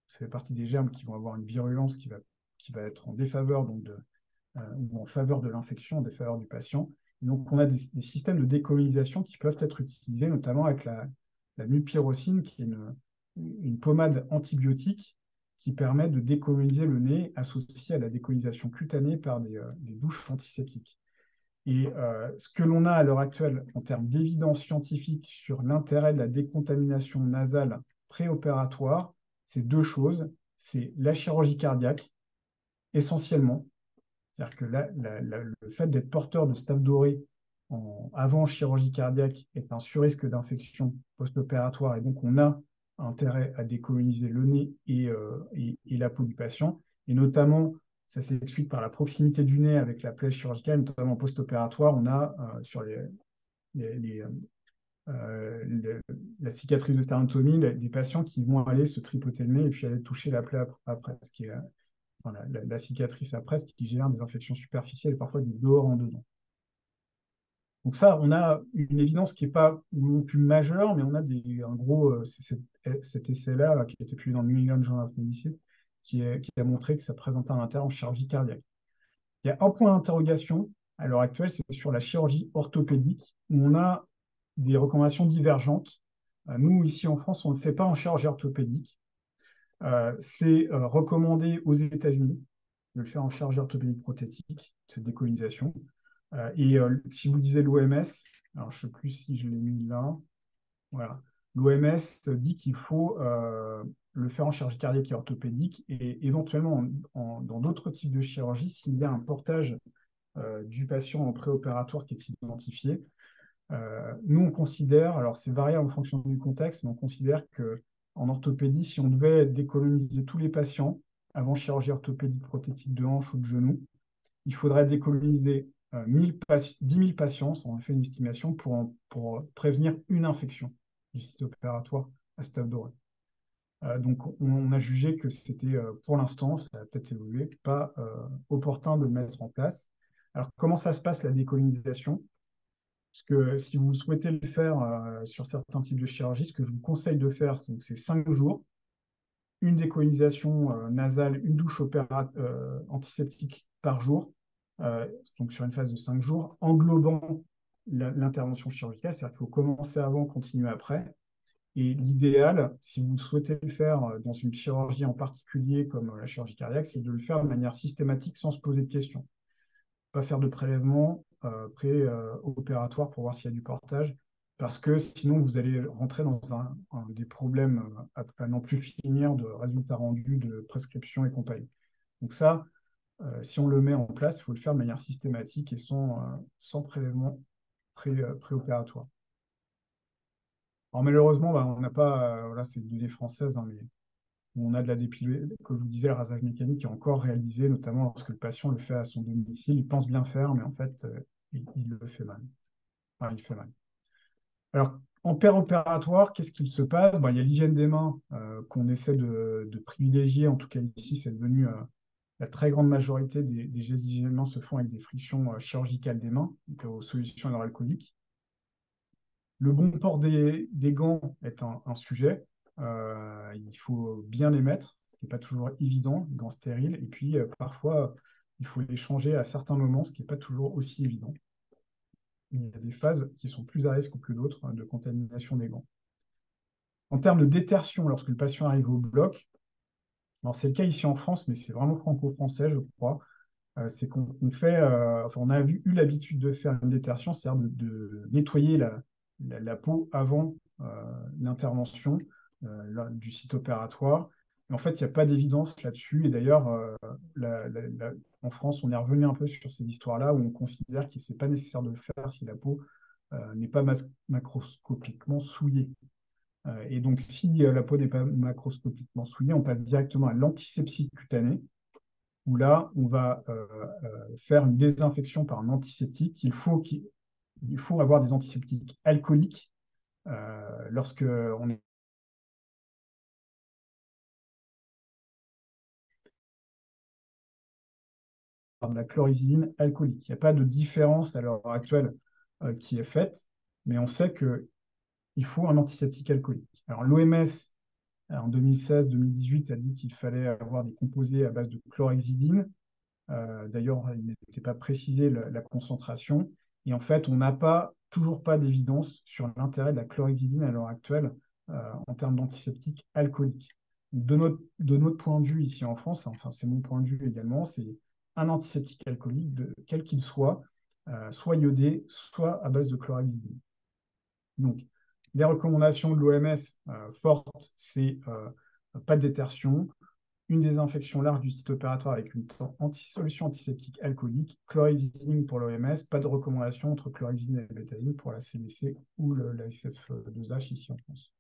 Ça fait partie des germes qui vont avoir une virulence qui va être en défaveur donc ou en faveur de l'infection, en défaveur du patient. Et donc, on a des systèmes de décolonisation qui peuvent être utilisés, notamment avec la mupirocine, qui est une pommade antibiotique qui permet de décoloniser le nez, associé à la décolonisation cutanée par des douches antiseptiques. Et ce que l'on a à l'heure actuelle en termes d'évidence scientifique sur l'intérêt de la décontamination nasale préopératoire, c'est deux choses. C'est la chirurgie cardiaque, essentiellement. C'est-à-dire que le fait d'être porteur de staph doré avant chirurgie cardiaque est un surrisque d'infection post-opératoire et donc on a intérêt à décoloniser le nez et la peau du patient. Et notamment, ça s'explique par la proximité du nez avec la plaie chirurgicale, notamment post-opératoire, on a sur les, les, la cicatrice de sténotomie, des patients qui vont aller se tripoter le nez et puis aller toucher la plaie après, ce qui est enfin, la cicatrice après, ce qui génère des infections superficielles et parfois du dehors en dedans. Donc ça, on a une évidence qui n'est pas non plus majeure, mais on a un gros, cet essai-là qui a été publié dans le New England Journal of Medicine, qui a montré que ça présentait un intérêt en chirurgie cardiaque. Il y a un point d'interrogation à l'heure actuelle, c'est sur la chirurgie orthopédique, où on a des recommandations divergentes. Nous, ici en France, on ne le fait pas en chirurgie orthopédique. C'est recommandé aux États-Unis de le faire en chirurgie orthopédique prothétique, cette décolonisation. Si vous lisez l'OMS, alors je ne sais plus si je l'ai mis là, voilà. L'OMS dit qu'il faut le faire en chirurgie cardiaque et orthopédique et éventuellement dans d'autres types de chirurgie s'il y a un portage du patient en préopératoire qui est identifié. Nous, on considère, alors c'est variable en fonction du contexte, mais on considère qu'en orthopédie, si on devait décoloniser tous les patients avant chirurgie orthopédique prothétique de hanche ou de genou, il faudrait décoloniser 10 000 patients, on a fait une estimation, pour prévenir une infection du site opératoire à staph doré. Donc, on a jugé que c'était, pour l'instant, ça a peut-être évolué, pas opportun de le mettre en place. Alors, comment ça se passe, la décolonisation? Parce que si vous souhaitez le faire sur certains types de chirurgie, ce que je vous conseille de faire, c'est 5 jours, une décolonisation nasale, une douche antiseptique par jour, donc sur une phase de 5 jours, englobant l'intervention chirurgicale, c'est-à-dire qu'il faut commencer avant, continuer après. Et l'idéal, si vous souhaitez le faire dans une chirurgie en particulier, comme la chirurgie cardiaque, c'est de le faire de manière systématique sans se poser de questions. Pas faire de prélèvement pré-opératoire pour voir s'il y a du portage, parce que sinon vous allez rentrer dans des problèmes à n'en plus finir de résultats rendus, de prescription et compagnie. Donc ça, si on le met en place, il faut le faire de manière systématique et sans prélèvement préopératoire. Alors malheureusement, on n'a pas, voilà, c'est une donnée française, hein, mais on a de la dépilation, comme je vous disais, le rasage mécanique qui est encore réalisé, notamment lorsque le patient le fait à son domicile. Il pense bien faire, mais en fait, il le fait mal. Enfin, il fait mal. Alors, en opératoire, qu'est-ce qu'il se passe? Il y a l'hygiène des mains qu'on essaie de privilégier. En tout cas, ici, c'est devenu la très grande majorité des gestes d'hygiène des mains se font avec des frictions chirurgicales des mains, donc aux solutions hydroalcooliques. Le bon port des gants est un sujet. Il faut bien les mettre, ce qui n'est pas toujours évident, les gants stériles. Et puis, parfois, il faut les changer à certains moments, ce qui n'est pas toujours aussi évident. Il y a des phases qui sont plus à risque que d'autres de contamination des gants. En termes de détertion, lorsque le patient arrive au bloc, c'est le cas ici en France, mais c'est vraiment franco-français, je crois. C'est qu'on fait, enfin, on a eu l'habitude de faire une détertion, c'est-à-dire de nettoyer la peau avant l'intervention du site opératoire. Mais en fait, il n'y a pas d'évidence là-dessus. Et d'ailleurs, en France, on est revenu un peu sur ces histoires-là où on considère que ce n'est pas nécessaire de le faire si la peau n'est pas macroscopiquement souillée. Et donc, si la peau n'est pas macroscopiquement souillée, on passe directement à l'antisepsie cutanée, où là, on va faire une désinfection par un antiseptique. Il faut avoir des antiseptiques alcooliques lorsque on est de la chlorhydrine alcoolique. Il n'y a pas de différence à l'heure actuelle qui est faite, mais on sait que il faut un antiseptique alcoolique. Alors l'OMS, en 2016-2018, a dit qu'il fallait avoir des composés à base de chlorhexidine. D'ailleurs, il n'était pas précisé la concentration. Et en fait, on n'a toujours pas d'évidence sur l'intérêt de la chlorhexidine à l'heure actuelle en termes d'antiseptique alcoolique. De notre point de vue ici en France, enfin c'est mon point de vue également, c'est un antiseptique alcoolique, quel qu'il soit iodé, soit à base de chlorhexidine. Donc, les recommandations de l'OMS fortes, c'est pas de détertion, une désinfection large du site opératoire avec une solution antiseptique alcoolique, chlorhexidine pour l'OMS, pas de recommandation entre chlorhexidine et bétaïne pour la CDC ou la SF2H ici en France.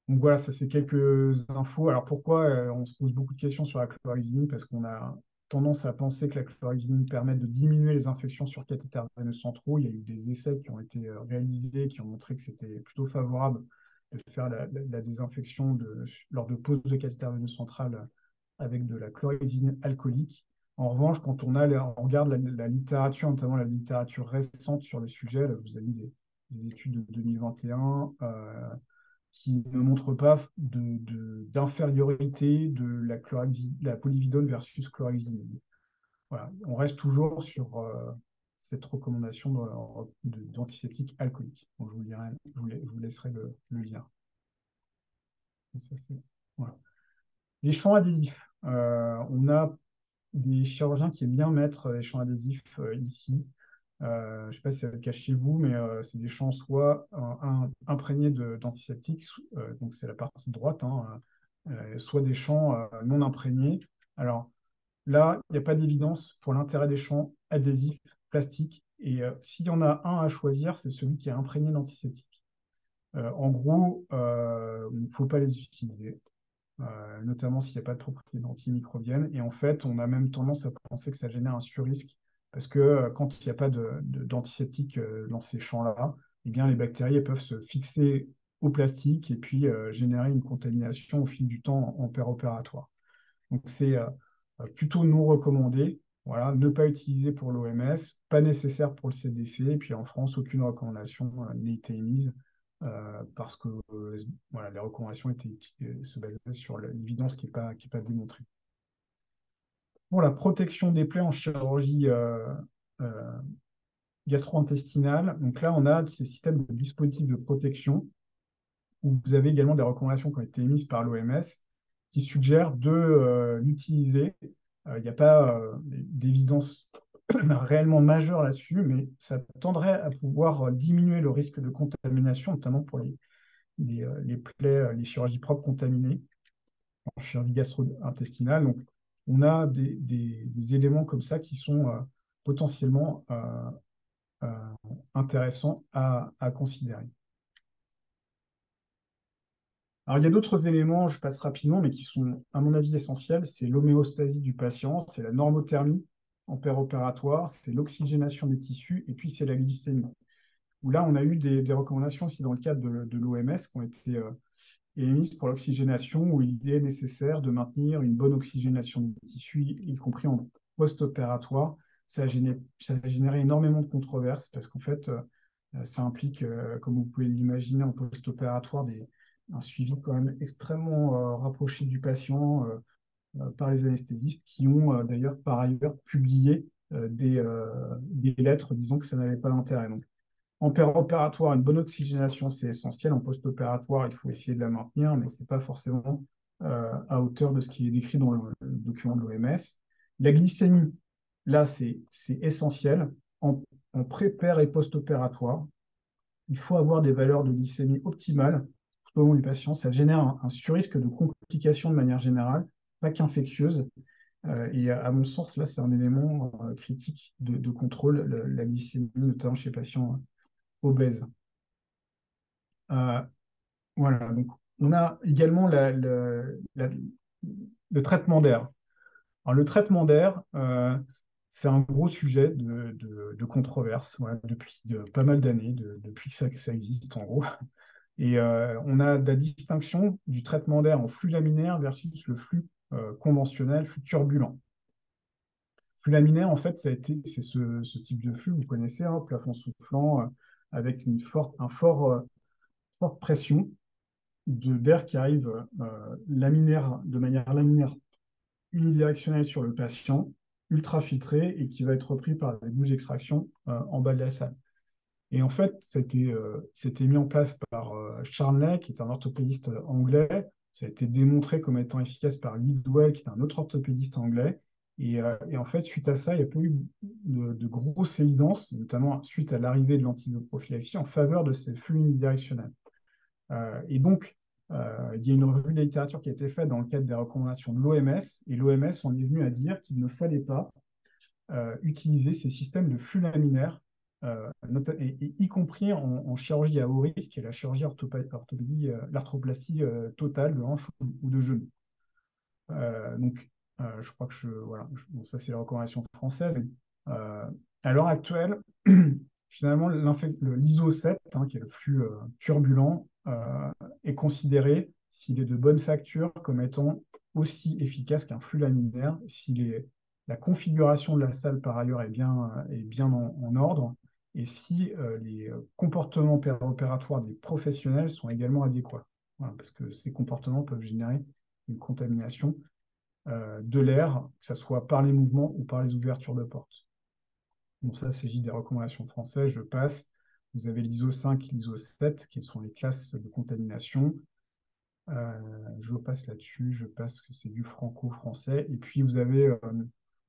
Donc voilà, ça c'est quelques infos. Alors pourquoi on se pose beaucoup de questions sur la chlorhexidine? Parce qu'on a tendance à penser que la chlorhexidine permet de diminuer les infections sur cathéter veineux centraux. Il y a eu des essais qui ont été réalisés qui ont montré que c'était plutôt favorable de faire la désinfection lors de pose de cathéter veineux central avec de la chlorhexidine alcoolique. En revanche, quand on regarde la littérature, notamment la littérature récente sur le sujet, là, je vous ai mis des études de 2021 qui ne montrent pas d'infériorité de la polyvidone versus chlorhexidine. Voilà, on reste toujours sur cette recommandation d'antiseptique alcoolique. Donc, je vous laisserai le lien. Ça, voilà. Les champs adhésifs. On a des chirurgiens qui aiment bien mettre les champs adhésifs ici. Je ne sais pas si c'est le cas chez vous, mais c'est des champs soit imprégnés d'antiseptique, donc c'est la partie droite, hein, soit des champs non imprégnés. Alors là, il n'y a pas d'évidence pour l'intérêt des champs adhésifs plastiques. Et s'il y en a un à choisir, c'est celui qui est imprégné d'antiseptique. En gros, il ne faut pas les utiliser. Notamment s'il n'y a pas de propriétés antimicrobiennes. Et en fait, on a même tendance à penser que ça génère un surrisque, parce que quand il n'y a pas d'antiseptique dans ces champs-là, eh bien, les bactéries elles peuvent se fixer au plastique et puis générer une contamination au fil du temps en péropératoire. Donc c'est plutôt non recommandé. Voilà, ne pas utiliser pour l'OMS, pas nécessaire pour le CDC, et puis en France, aucune recommandation n'a été émise parce que voilà, les recommandations se basaient sur l'évidence qui est pas démontrée. Pour la protection des plaies en chirurgie euh, gastro-intestinale, donc là, on a ces systèmes de dispositifs de protection où vous avez également des recommandations qui ont été émises par l'OMS qui suggèrent de l'utiliser. Il n'y a pas d'évidence réellement majeure là-dessus, mais ça tendrait à pouvoir diminuer le risque de contamination, notamment pour les plaies, les chirurgies propres contaminées en chirurgie gastro-intestinale. Donc, on a des éléments comme ça qui sont potentiellement euh, intéressants à considérer. Alors, il y a d'autres éléments, je passe rapidement, mais qui sont, à mon avis, essentiels. C'est l'homéostasie du patient, c'est la normothermie en péropératoire, c'est l'oxygénation des tissus, et puis c'est la glycémie. Où là, on a eu des recommandations aussi dans le cadre de l'OMS qui ont été émises pour l'oxygénation, où il est nécessaire de maintenir une bonne oxygénation des tissus, y compris en post-opératoire. Ça a généré énormément de controverses parce qu'en fait, ça implique, comme vous pouvez l'imaginer, en post-opératoire, un suivi quand même extrêmement rapproché du patient par les anesthésistes qui ont d'ailleurs par ailleurs publié des lettres disant que ça n'avait pas d'intérêt. Donc, en péropératoire, une bonne oxygénation, c'est essentiel. En post-opératoire, il faut essayer de la maintenir, mais ce n'est pas forcément à hauteur de ce qui est décrit dans le document de l'OMS. La glycémie, là, c'est essentiel. En pré-pér et post-opératoire, il faut avoir des valeurs de glycémie optimales tout au long du patient. Ça génère un surrisque de complications de manière générale, pas qu'infectieuse. Et à mon sens, là, c'est un élément critique de contrôle, la glycémie, notamment chez les patients obèses. Euh, voilà, donc on a également le traitement d'air. Alors, le traitement d'air, c'est un gros sujet de controverse voilà, depuis pas mal d'années, depuis que ça existe en gros. Et on a la distinction du traitement d'air en flux laminaire versus le flux conventionnel, flux turbulent. Flux laminaire, en fait, c'est ce type de flux, vous connaissez, hein, plafond soufflant, avec forte pression d'air qui arrive de manière laminaire unidirectionnelle sur le patient, ultra filtré et qui va être repris par les bouches d'extraction en bas de la salle. Et en fait, c'était mis en place par Charnley, qui est un orthopédiste anglais. Ça a été démontré comme étant efficace par Lidwell, qui est un autre orthopédiste anglais. Et en fait, suite à ça, il n'y a pas eu de grosse évidence, notamment suite à l'arrivée de l'antibioprophylaxie, en faveur de ces flux unidirectionnels. Et donc, il y a une revue de la littérature qui a été faite dans le cadre des recommandations de l'OMS, et l'OMS en est venu à dire qu'il ne fallait pas utiliser ces systèmes de flux laminaires, y compris en chirurgie à haut risque, qui est la chirurgie orthopédie, l'arthroplastie totale de hanche ou de genou. Donc, je crois que voilà, bon, ça c'est la recommandation française. Euh, à l'heure actuelle, finalement, l'ISO 7, hein, qui est le flux turbulent, est considéré, s'il est de bonne facture, comme étant aussi efficace qu'un flux laminaire, la configuration de la salle, par ailleurs, est bien en ordre, et si les comportements opératoires des professionnels sont également adéquats. Voilà, parce que ces comportements peuvent générer une contamination de l'air, que ce soit par les mouvements ou par les ouvertures de portes. Donc ça, c'est juste des recommandations françaises, je passe. Vous avez l'ISO 5, l'ISO 7, qui sont les classes de contamination. Je passe là-dessus, je passe que c'est du franco-français. Et puis, vous avez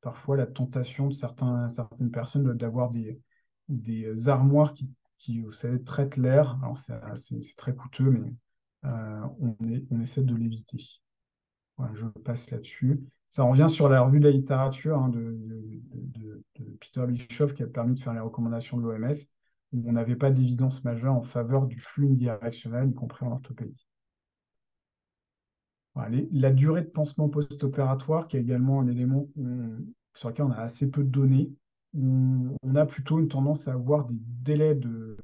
parfois la tentation de certaines personnes d'avoir des armoires qui, vous savez, traitent l'air. Alors, c'est très coûteux, mais on essaie de l'éviter. Voilà, je passe là-dessus. Ça revient sur la revue de la littérature hein, de Peter Bischoff qui a permis de faire les recommandations de l'OMS, où on n'avait pas d'évidence majeure en faveur du flux unidirectionnel, y compris en orthopédie. Voilà, la durée de pansement post-opératoire, qui est également un élément sur lequel on a assez peu de données, on a plutôt une tendance à avoir des délais de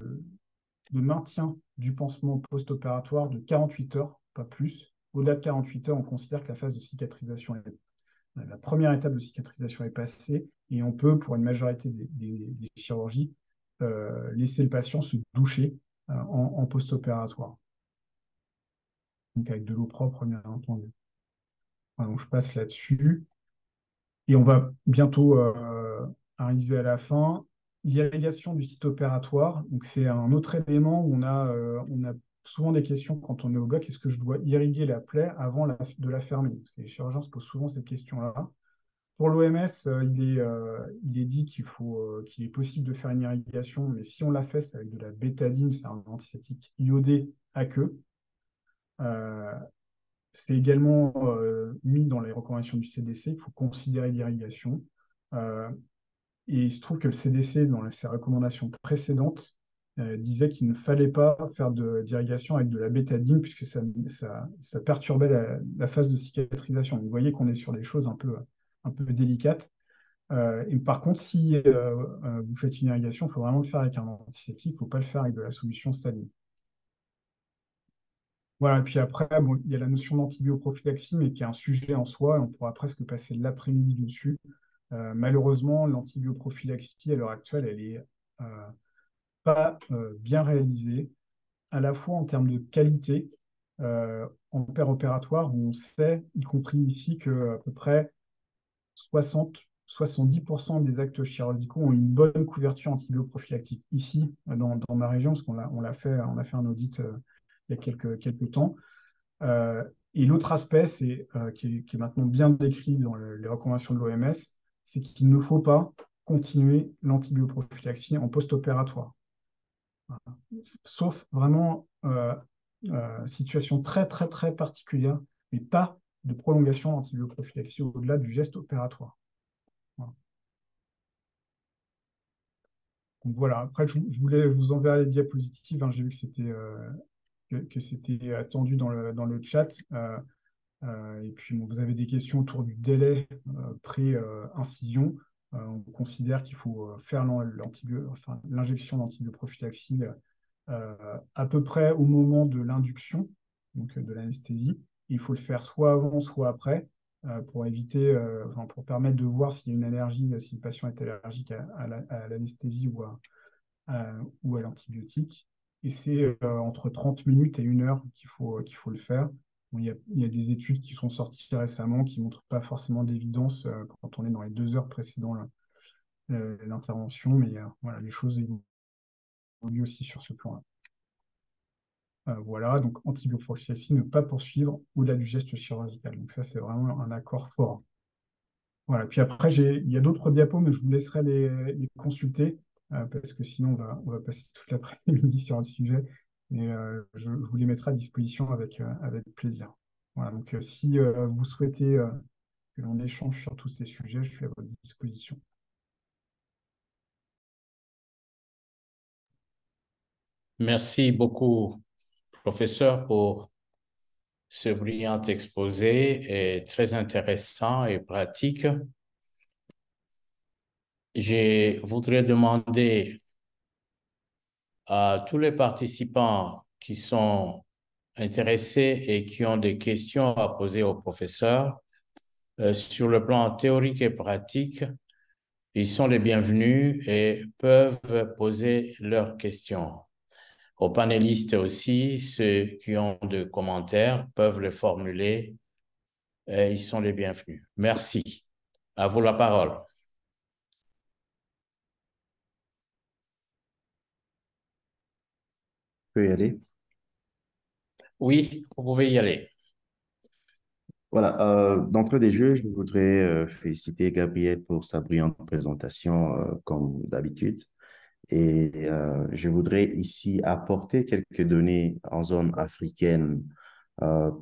maintien du pansement post-opératoire de 48 heures, pas plus. Au-delà de 48 heures, on considère que la phase de cicatrisation la première étape de cicatrisation est passée et on peut, pour une majorité des chirurgies, laisser le patient se doucher en post-opératoire. Donc avec de l'eau propre, bien entendu. Voilà, donc je passe là-dessus. Et on va bientôt arriver à la fin. L'irrigation du site opératoire, donc c'est un autre élément où on a souvent des questions quand on est au bloc. Est-ce que je dois irriguer la plaie avant de la fermer? Les chirurgiens se posent souvent cette question-là. Pour l'OMS, il est dit qu'il est possible de faire une irrigation, mais si on la fait, c'est avec de la bétadine, c'est un antiseptique iodé à queue. C'est également mis dans les recommandations du CDC, il faut considérer l'irrigation. Euh, et il se trouve que le CDC, dans ses recommandations précédentes, disait qu'il ne fallait pas faire d'irrigation avec de la bétadine, puisque ça perturbait la phase de cicatrisation. Donc, vous voyez qu'on est sur des choses un peu délicates. Et par contre, si vous faites une irrigation, il faut vraiment le faire avec un antiseptique, il ne faut pas le faire avec de la solution saline. Voilà, et puis après, bon, il y a la notion d'antibioprophylaxie, mais qui est un sujet en soi, et on pourra presque passer l'après-midi dessus. Malheureusement, l'antibioprophylaxie, à l'heure actuelle, elle est pas bien réalisée, à la fois en termes de qualité, en opératoire, où on sait, y compris ici, qu'à peu près 70% des actes chirurgicaux ont une bonne couverture antibioprophylactique. Ici, dans ma région, parce on a fait un audit il y a quelques temps. Et l'autre aspect, qui est maintenant bien décrit dans les recommandations de l'OMS, c'est qu'il ne faut pas continuer l'antibioprophylaxie en post-opératoire. Voilà. Sauf vraiment situation très, très, très particulière, mais pas de prolongation d'antibioprophylaxie au-delà du geste opératoire. Voilà. Donc voilà, après, je vous enverrai les diapositives, hein. J'ai vu que c'était attendu dans le chat. Et puis, bon, vous avez des questions autour du délai pré-incision. On considère qu'il faut faire l'injection d'antibioprophylaxie à peu près au moment de l'induction, donc de l'anesthésie. Il faut le faire soit avant, soit après, pour éviter, pour permettre de voir s'il y a une allergie, si le patient est allergique à l'anesthésie ou à l'antibiotique. Et c'est entre 30 minutes et 1 heure qu'il faut le faire. Bon, il y a des études qui sont sorties récemment qui ne montrent pas forcément d'évidence quand on est dans les 2 heures précédant l'intervention, mais voilà, les choses évoluent aussi sur ce plan-là. Voilà, donc antibioprophylactie, ne pas poursuivre au-delà du geste chirurgical. Donc ça, c'est vraiment un accord fort. Voilà, puis après, il y a d'autres diapos, mais je vous laisserai les consulter, parce que sinon, on va passer toute l'après-midi sur le sujet. Et je vous les mettrai à disposition avec plaisir. Voilà, donc si vous souhaitez que l'on échange sur tous ces sujets, je suis à votre disposition. Merci beaucoup, professeur, pour ce brillant exposé et très intéressant et pratique. Je voudrais demander à tous les participants qui sont intéressés et qui ont des questions à poser au professeur sur le plan théorique et pratique. Ils sont les bienvenus et peuvent poser leurs questions. Aux panélistes aussi, ceux qui ont des commentaires peuvent les formuler et ils sont les bienvenus. Merci. À vous la parole. Peut y aller. Oui, vous pouvez y aller. Voilà, d'entrée des jeux, je voudrais féliciter Gabriel pour sa brillante présentation, comme d'habitude. Et je voudrais ici apporter quelques données en zone africaine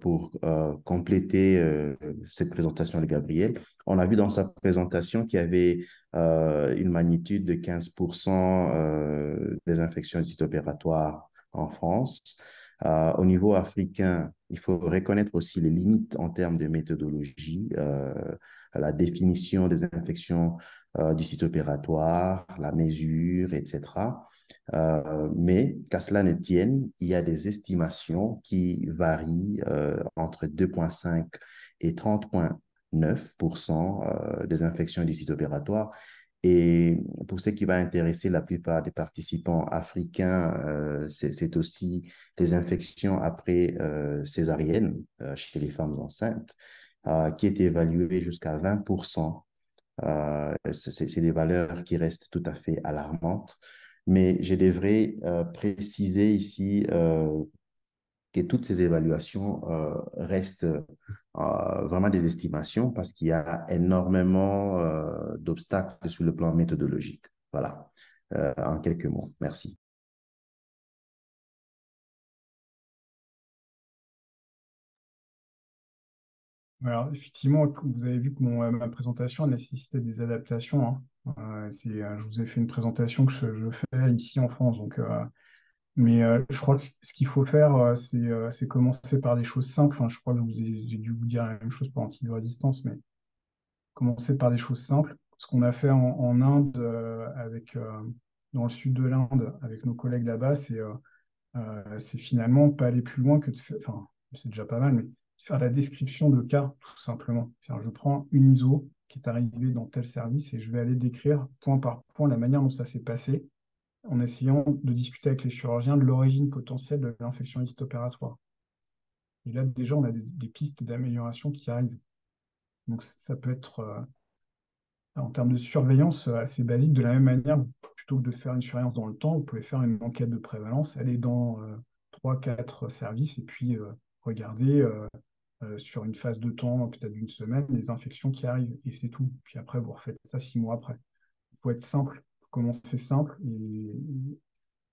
pour compléter cette présentation de Gabriel. On a vu dans sa présentation qu'il y avait une magnitude de 15% des infections du site opératoire en France. Au niveau africain, il faut reconnaître aussi les limites en termes de méthodologie, la définition des infections du site opératoire, la mesure, etc. Mais qu'à cela ne tienne, il y a des estimations qui varient entre 2,5 et 30,9% des infections du site opératoire. Et pour ce qui va intéresser la plupart des participants africains, c'est aussi les infections après césarienne chez les femmes enceintes, qui est évaluée jusqu'à 20%. C'est des valeurs qui restent tout à fait alarmantes. Mais je devrais préciser ici que toutes ces évaluations restent vraiment des estimations parce qu'il y a énormément d'obstacles sur le plan méthodologique. Voilà, en quelques mots. Merci. Alors, effectivement, vous avez vu que ma présentation nécessitait des adaptations, hein. Je vous ai fait une présentation que je fais ici en France. Donc, mais je crois que ce qu'il faut faire, c'est commencer par des choses simples, hein. Je crois que j'ai dû vous dire la même chose pour antibiorésistance, mais commencer par des choses simples. Ce qu'on a fait en Inde, dans le sud de l'Inde, avec nos collègues là-bas, c'est finalement pas aller plus loin que de faire, enfin, c'est déjà pas mal, mais faire la description de cas, tout simplement. C'est-à-dire, je prends une ISO qui est arrivée dans tel service et je vais aller décrire point par point la manière dont ça s'est passé, en essayant de discuter avec les chirurgiens de l'origine potentielle de l'infection post-opératoire. Et là, déjà, on a des pistes d'amélioration qui arrivent. Donc, ça peut être, en termes de surveillance, assez basique. De la même manière, plutôt que de faire une surveillance dans le temps, vous pouvez faire une enquête de prévalence, aller dans 3-4 services et puis regarder sur une phase de temps, peut-être d'une semaine, les infections qui arrivent. Et c'est tout. Puis après, vous refaites ça 6 mois après. Il faut être simple, il faut commencer simple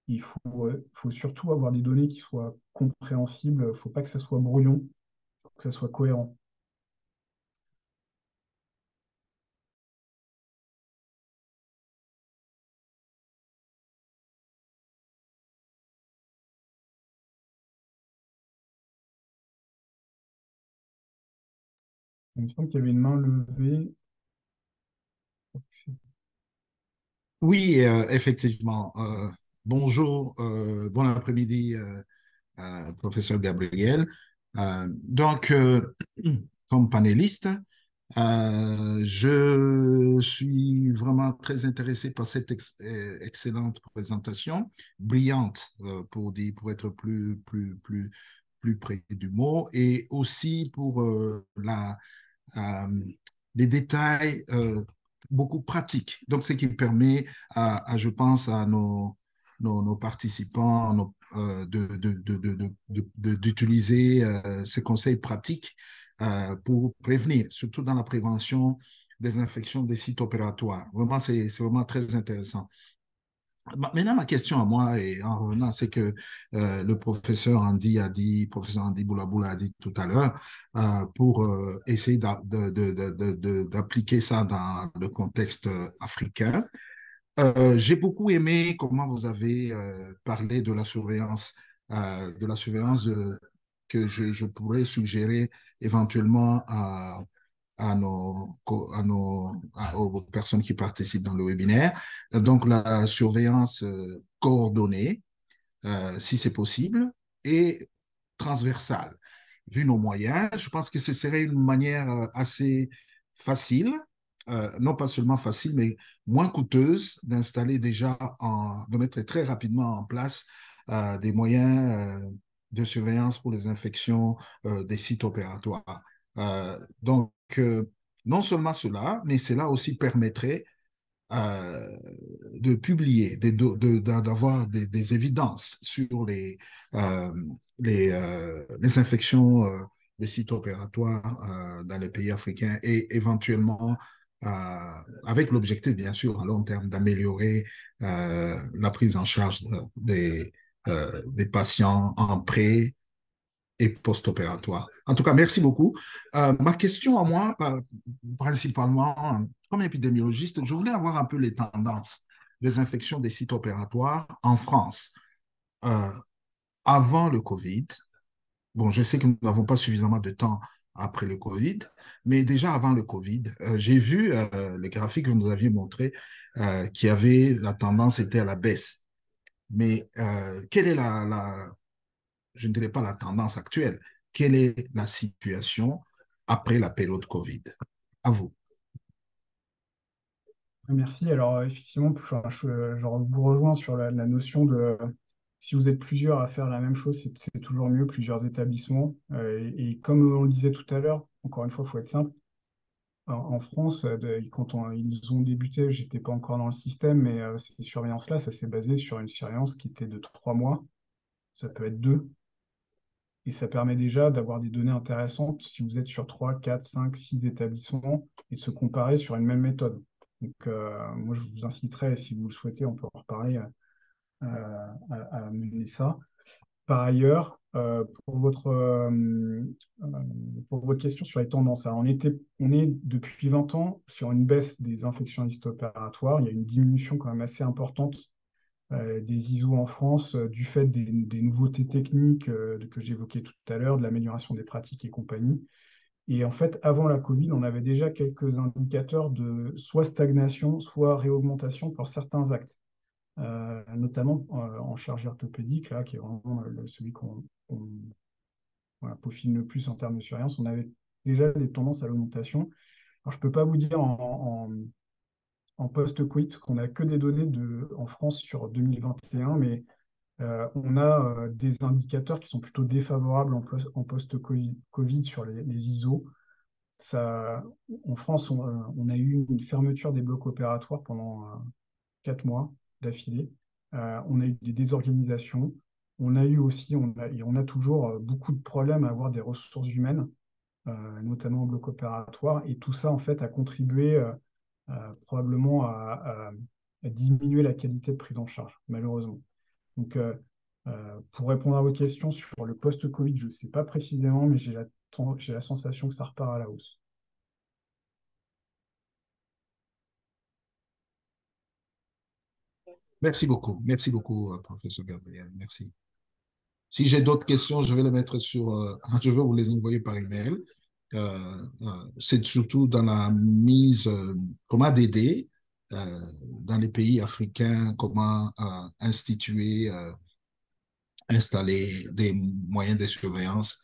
et faut surtout avoir des données qui soient compréhensibles. Il ne faut pas que ça soit brouillon, il faut que ça soit cohérent. Il me semble qu'il y avait une main levée. Oui, effectivement. Bonjour, bon après-midi, professeur Gabriel. Donc, comme panéliste, Je suis vraiment très intéressé par cette excellente présentation, brillante pour être plus près du mot, et aussi pour euh, des détails beaucoup pratiques. Donc, ce qui permet je pense, à nos participants d'utiliser ces conseils pratiques pour prévenir, surtout dans la prévention des infections des sites opératoires. Vraiment, c'est vraiment très intéressant. Maintenant, ma question à moi, et en revenant, c'est que le professeur Andy Boulaboula a dit tout à l'heure, pour essayer d'appliquer ça dans le contexte africain. J'ai beaucoup aimé comment vous avez parlé de la surveillance que je pourrais suggérer éventuellement aux personnes qui participent dans le webinaire. Donc, la surveillance coordonnée, si c'est possible, et transversale. Vu nos moyens, je pense que ce serait une manière assez facile, non pas seulement facile, mais moins coûteuse d'installer de mettre très rapidement en place des moyens de surveillance pour les infections des sites opératoires. Donc, non seulement cela, mais cela aussi permettrait euh, de publier, d'avoir des évidences sur euh, les infections des sites opératoires dans les pays africains et éventuellement, euh, avec l'objectif, bien sûr, à long terme, d'améliorer la prise en charge des patients en pré et post-opératoire. En tout cas, merci beaucoup. Ma question à moi, principalement, comme épidémiologiste, je voulais avoir un peu les tendances des infections des sites opératoires en France euh, avant le Covid. Bon, je sais que nous n'avons pas suffisamment de temps après le Covid, mais déjà avant le Covid, j'ai vu les graphiques que vous nous aviez montrés qui avaient la tendance était à la baisse. Mais quelle est je ne dirais pas la tendance actuelle. Quelle est la situation après la période Covid? À vous. Merci. Alors, effectivement, je vous rejoins sur la notion de si vous êtes plusieurs à faire la même chose, c'est toujours mieux, plusieurs établissements. Et comme on le disait tout à l'heure, encore une fois, il faut être simple. En France, quand ils ont débuté, je n'étais pas encore dans le système, mais ces surveillances-là, ça s'est basé sur une surveillance qui était de 3 mois. Ça peut être 2. Et ça permet déjà d'avoir des données intéressantes si vous êtes sur 3, 4, 5, 6 établissements et de se comparer sur une même méthode. Donc, moi, je vous inciterai, si vous le souhaitez, on peut en reparler, à mener ça. Par ailleurs, pour votre question sur les tendances, alors on est depuis 20 ans sur une baisse des infections histo-opératoires. Il y a une diminution quand même assez importante des ISO en France du fait des nouveautés techniques que j'évoquais tout à l'heure, de l'amélioration des pratiques et compagnie. Et en fait, avant la Covid, on avait déjà quelques indicateurs de soit stagnation, soit réaugmentation pour certains actes, notamment en chirurgie orthopédique, là, qui est vraiment celui qu'on voilà, peaufine le plus en termes de surveillance. On avait déjà des tendances à l'augmentation. Alors, je ne peux pas vous dire en post-Covid, parce qu'on n'a que des données en France sur 2021, mais on a des indicateurs qui sont plutôt défavorables en post-Covid sur les ISO. Ça, en France, on a eu une fermeture des blocs opératoires pendant 4 mois d'affilée. On a eu des désorganisations. On a eu aussi, et on a toujours beaucoup de problèmes à avoir des ressources humaines, notamment en bloc opératoire. Et tout ça, en fait, a contribué probablement à diminuer la qualité de prise en charge, malheureusement. Donc, pour répondre à vos questions sur le post-Covid, je ne sais pas précisément, mais j'ai la sensation que ça repart à la hausse. Merci beaucoup, professeur Gabriel. Merci. Si j'ai d'autres questions, je vais les mettre je vais vous les envoyer par email. C'est surtout dans la mise, comment aider dans les pays africains, comment installer des moyens de surveillance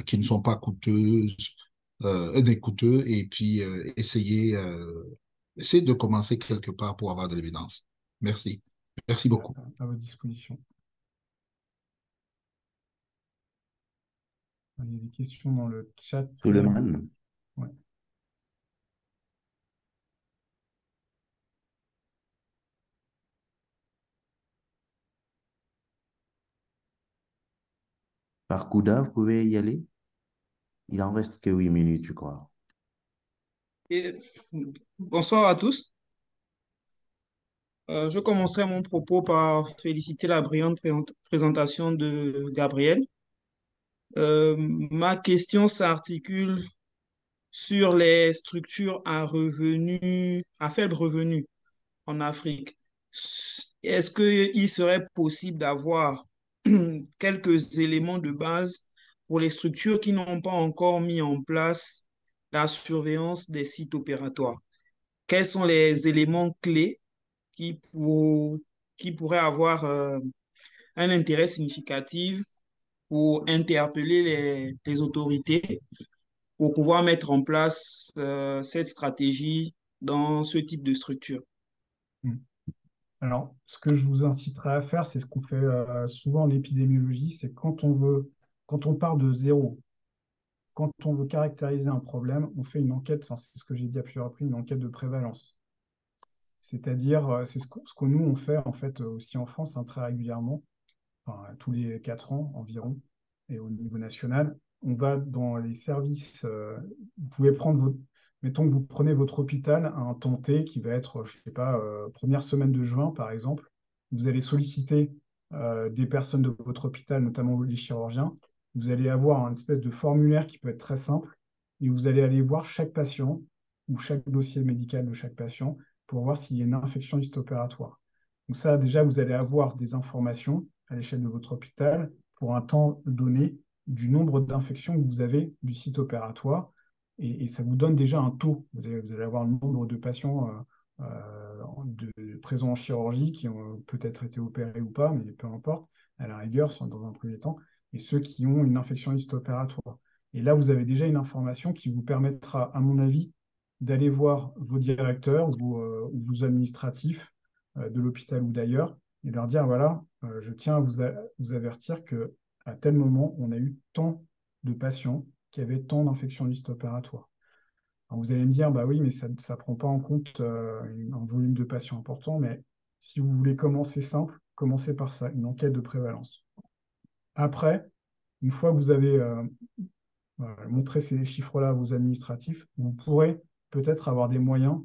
qui ne sont pas coûteuses d'écouteux et puis essayer de commencer quelque part pour avoir de l'évidence. Merci. Merci beaucoup. À votre disposition. Il y a des questions dans le chat. Suleiman, Ouais. par Kouda, vous pouvez y aller? Il en reste que 8 minutes, je crois. Et, bonsoir à tous. Je commencerai mon propos par féliciter la brillante présentation de Gabriel. Ma question s'articule sur les structures à revenus, à faible revenu en Afrique. Est-ce qu'il serait possible d'avoir quelques éléments de base pour les structures qui n'ont pas encore mis en place la surveillance des sites opératoires? Quels sont les éléments clés qui, pour- qui pourraient avoir un intérêt significatif pour interpeller les autorités pour pouvoir mettre en place cette stratégie dans ce type de structure? Mm. Alors, ce que je vous inciterai à faire, c'est ce qu'on fait souvent en épidémiologie, c'est quand on part de zéro, quand on veut caractériser un problème, on fait une enquête, enfin, c'est ce que j'ai dit à plusieurs reprises, une enquête de prévalence. C'est-à-dire, c'est ce que nous, on fait en fait aussi en France, hein, très régulièrement, enfin, tous les 4 ans environ, et au niveau national. On va dans les services, vous pouvez prendre mettons que vous prenez votre hôpital à un temps T qui va être, je ne sais pas, première semaine de juin par exemple. Vous allez solliciter des personnes de votre hôpital, notamment les chirurgiens. Vous allez avoir un espèce de formulaire qui peut être très simple et vous allez aller voir chaque patient ou chaque dossier médical de chaque patient pour voir s'il y a une infection post-opératoire. Donc ça, déjà, vous allez avoir des informations à l'échelle de votre hôpital pour un temps donné du nombre d'infections que vous avez du site opératoire. Et ça vous donne déjà un taux. Vous allez avoir le nombre de patients présents en chirurgie qui ont peut-être été opérés ou pas, mais peu importe, à la rigueur, dans un premier temps, et ceux qui ont une infection opératoire. Et là, vous avez déjà une information qui vous permettra, à mon avis, d'aller voir vos directeurs ou vos administratifs de l'hôpital ou d'ailleurs et leur dire, voilà, je tiens à vous avertir que à tel moment, on a eu tant de patients qui avaient tant d'infections post-opératoires. Alors vous allez me dire, bah oui, mais ça ne prend pas en compte un volume de patients important, mais si vous voulez commencer simple, commencez par ça, une enquête de prévalence. Après, une fois que vous avez montré ces chiffres-là à vos administratifs, vous pourrez peut-être avoir des moyens,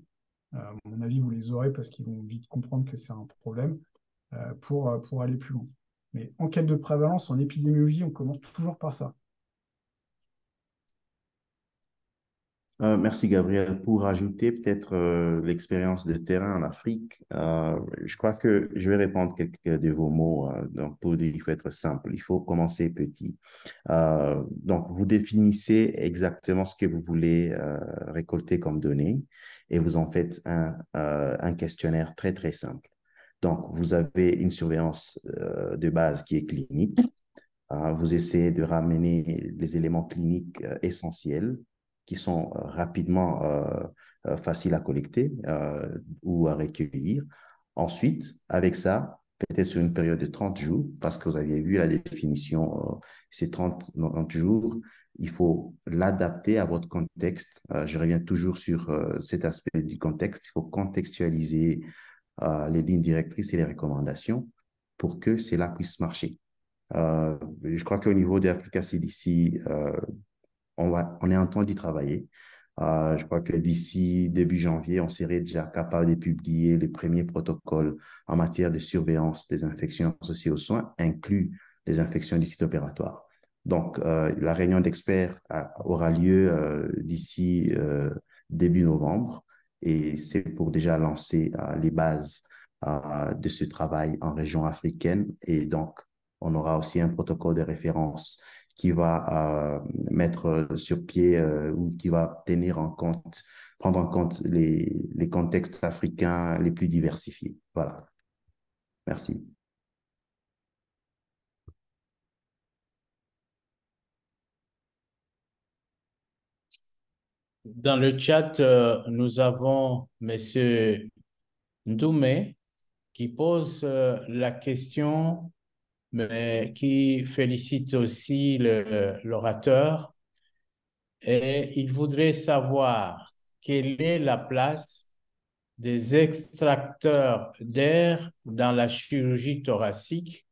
à mon avis, vous les aurez parce qu'ils vont vite comprendre que c'est un problème, pour aller plus loin. Mais enquête de prévalence en épidémiologie, on commence toujours par ça. Merci Gabriel. Pour ajouter peut-être l'expérience de terrain en Afrique, je crois que je vais répondre quelques de vos mots. Donc, pour dire, il faut être simple, il faut commencer petit. Donc, vous définissez exactement ce que vous voulez récolter comme données et vous en faites un questionnaire très, très simple. Donc, vous avez une surveillance de base qui est clinique. Vous essayez de ramener les éléments cliniques essentiels qui sont rapidement faciles à collecter ou à recueillir. Ensuite, avec ça, peut-être sur une période de 30 jours, parce que vous aviez vu la définition, c'est 30 jours, il faut l'adapter à votre contexte. Je reviens toujours sur cet aspect du contexte. Il faut contextualiser les lignes directrices et les recommandations pour que cela puisse marcher. Je crois qu'au niveau de Africa CDC, on est en train d'y travailler. Je crois que d'ici début janvier, on serait déjà capable de publier les premiers protocoles en matière de surveillance des infections associées aux soins, inclus les infections du site opératoire. Donc, la réunion d'experts aura lieu d'ici début novembre et c'est pour déjà lancer les bases de ce travail en région africaine. Et donc, on aura aussi un protocole de référence qui va mettre sur pied ou qui va prendre en compte les contextes africains les plus diversifiés. Voilà. Merci. Dans le chat, nous avons Monsieur Ndoumé qui pose la question, mais qui félicite aussi l'orateur. Et il voudrait savoir quelle est la place des extracteurs d'air dans la chirurgie thoracique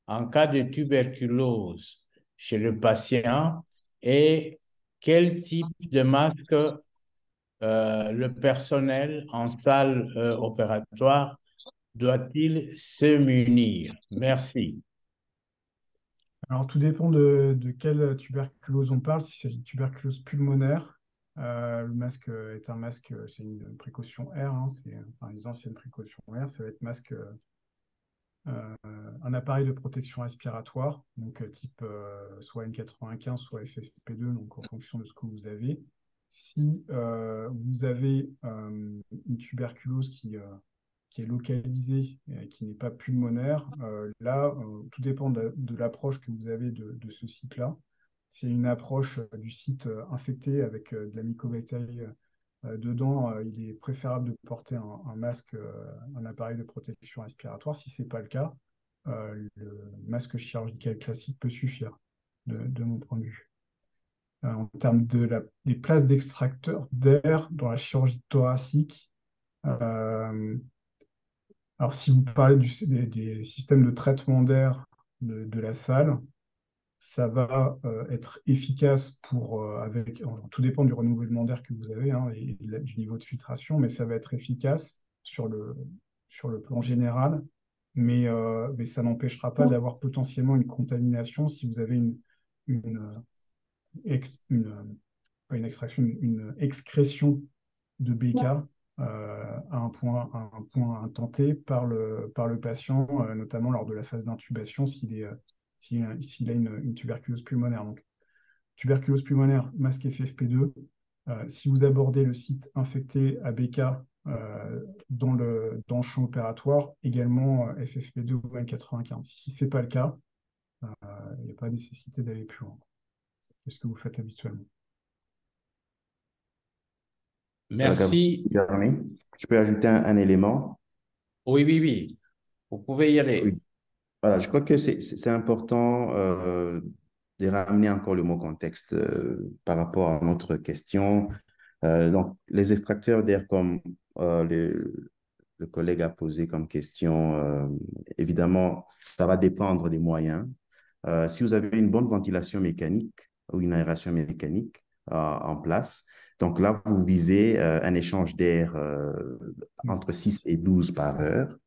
en cas de tuberculose chez le patient et quel type de masque le personnel en salle opératoire doit-il se munir? Merci. Alors, tout dépend de quelle tuberculose on parle. Si c'est une tuberculose pulmonaire, le masque est un masque, c'est une précaution R, hein, enfin, les anciennes précautions R, ça va être masque, un appareil de protection respiratoire, donc type soit N95, soit FFP2, donc en fonction de ce que vous avez. Si vous avez une tuberculose qui est localisée et qui n'est pas pulmonaire, là, tout dépend de l'approche que vous avez de ce site-là. C'est une approche du site infecté avec de la mycobactérie dedans, il est préférable de porter un masque, un appareil de protection respiratoire. Si ce n'est pas le cas, le masque chirurgical classique peut suffire, de mon point de vue. En termes des places d'extracteurs d'air dans la chirurgie thoracique, alors si vous parlez des systèmes de traitement d'air de la salle, ça va être efficace tout dépend du renouvellement d'air que vous avez, hein, et du niveau de filtration, mais ça va être efficace sur le plan général, mais ça n'empêchera pas d'avoir potentiellement une contamination si vous avez une, euh, pas une extraction, une excrétion de BK à un point intenté par le patient, notamment lors de la phase d'intubation, s'il a une tuberculose pulmonaire. Donc, tuberculose pulmonaire, masque FFP2. Si vous abordez le site infecté à BK dans le champ opératoire, également FFP2 ou N95. Si ce n'est pas le cas, il n'y a pas nécessité d'aller plus loin. C'est ce que vous faites habituellement. Merci. Gabriel, je peux ajouter un élément. Oui, oui, oui. Vous pouvez y Oui. aller. Voilà, je crois que c'est important de ramener encore le mot contexte par rapport à notre question. Donc, les extracteurs d'air, comme le collègue a posé comme question, évidemment, ça va dépendre des moyens. Si vous avez une bonne ventilation mécanique ou une aération mécanique en place, donc là, vous visez un échange d'air entre 6 et 12 par heure,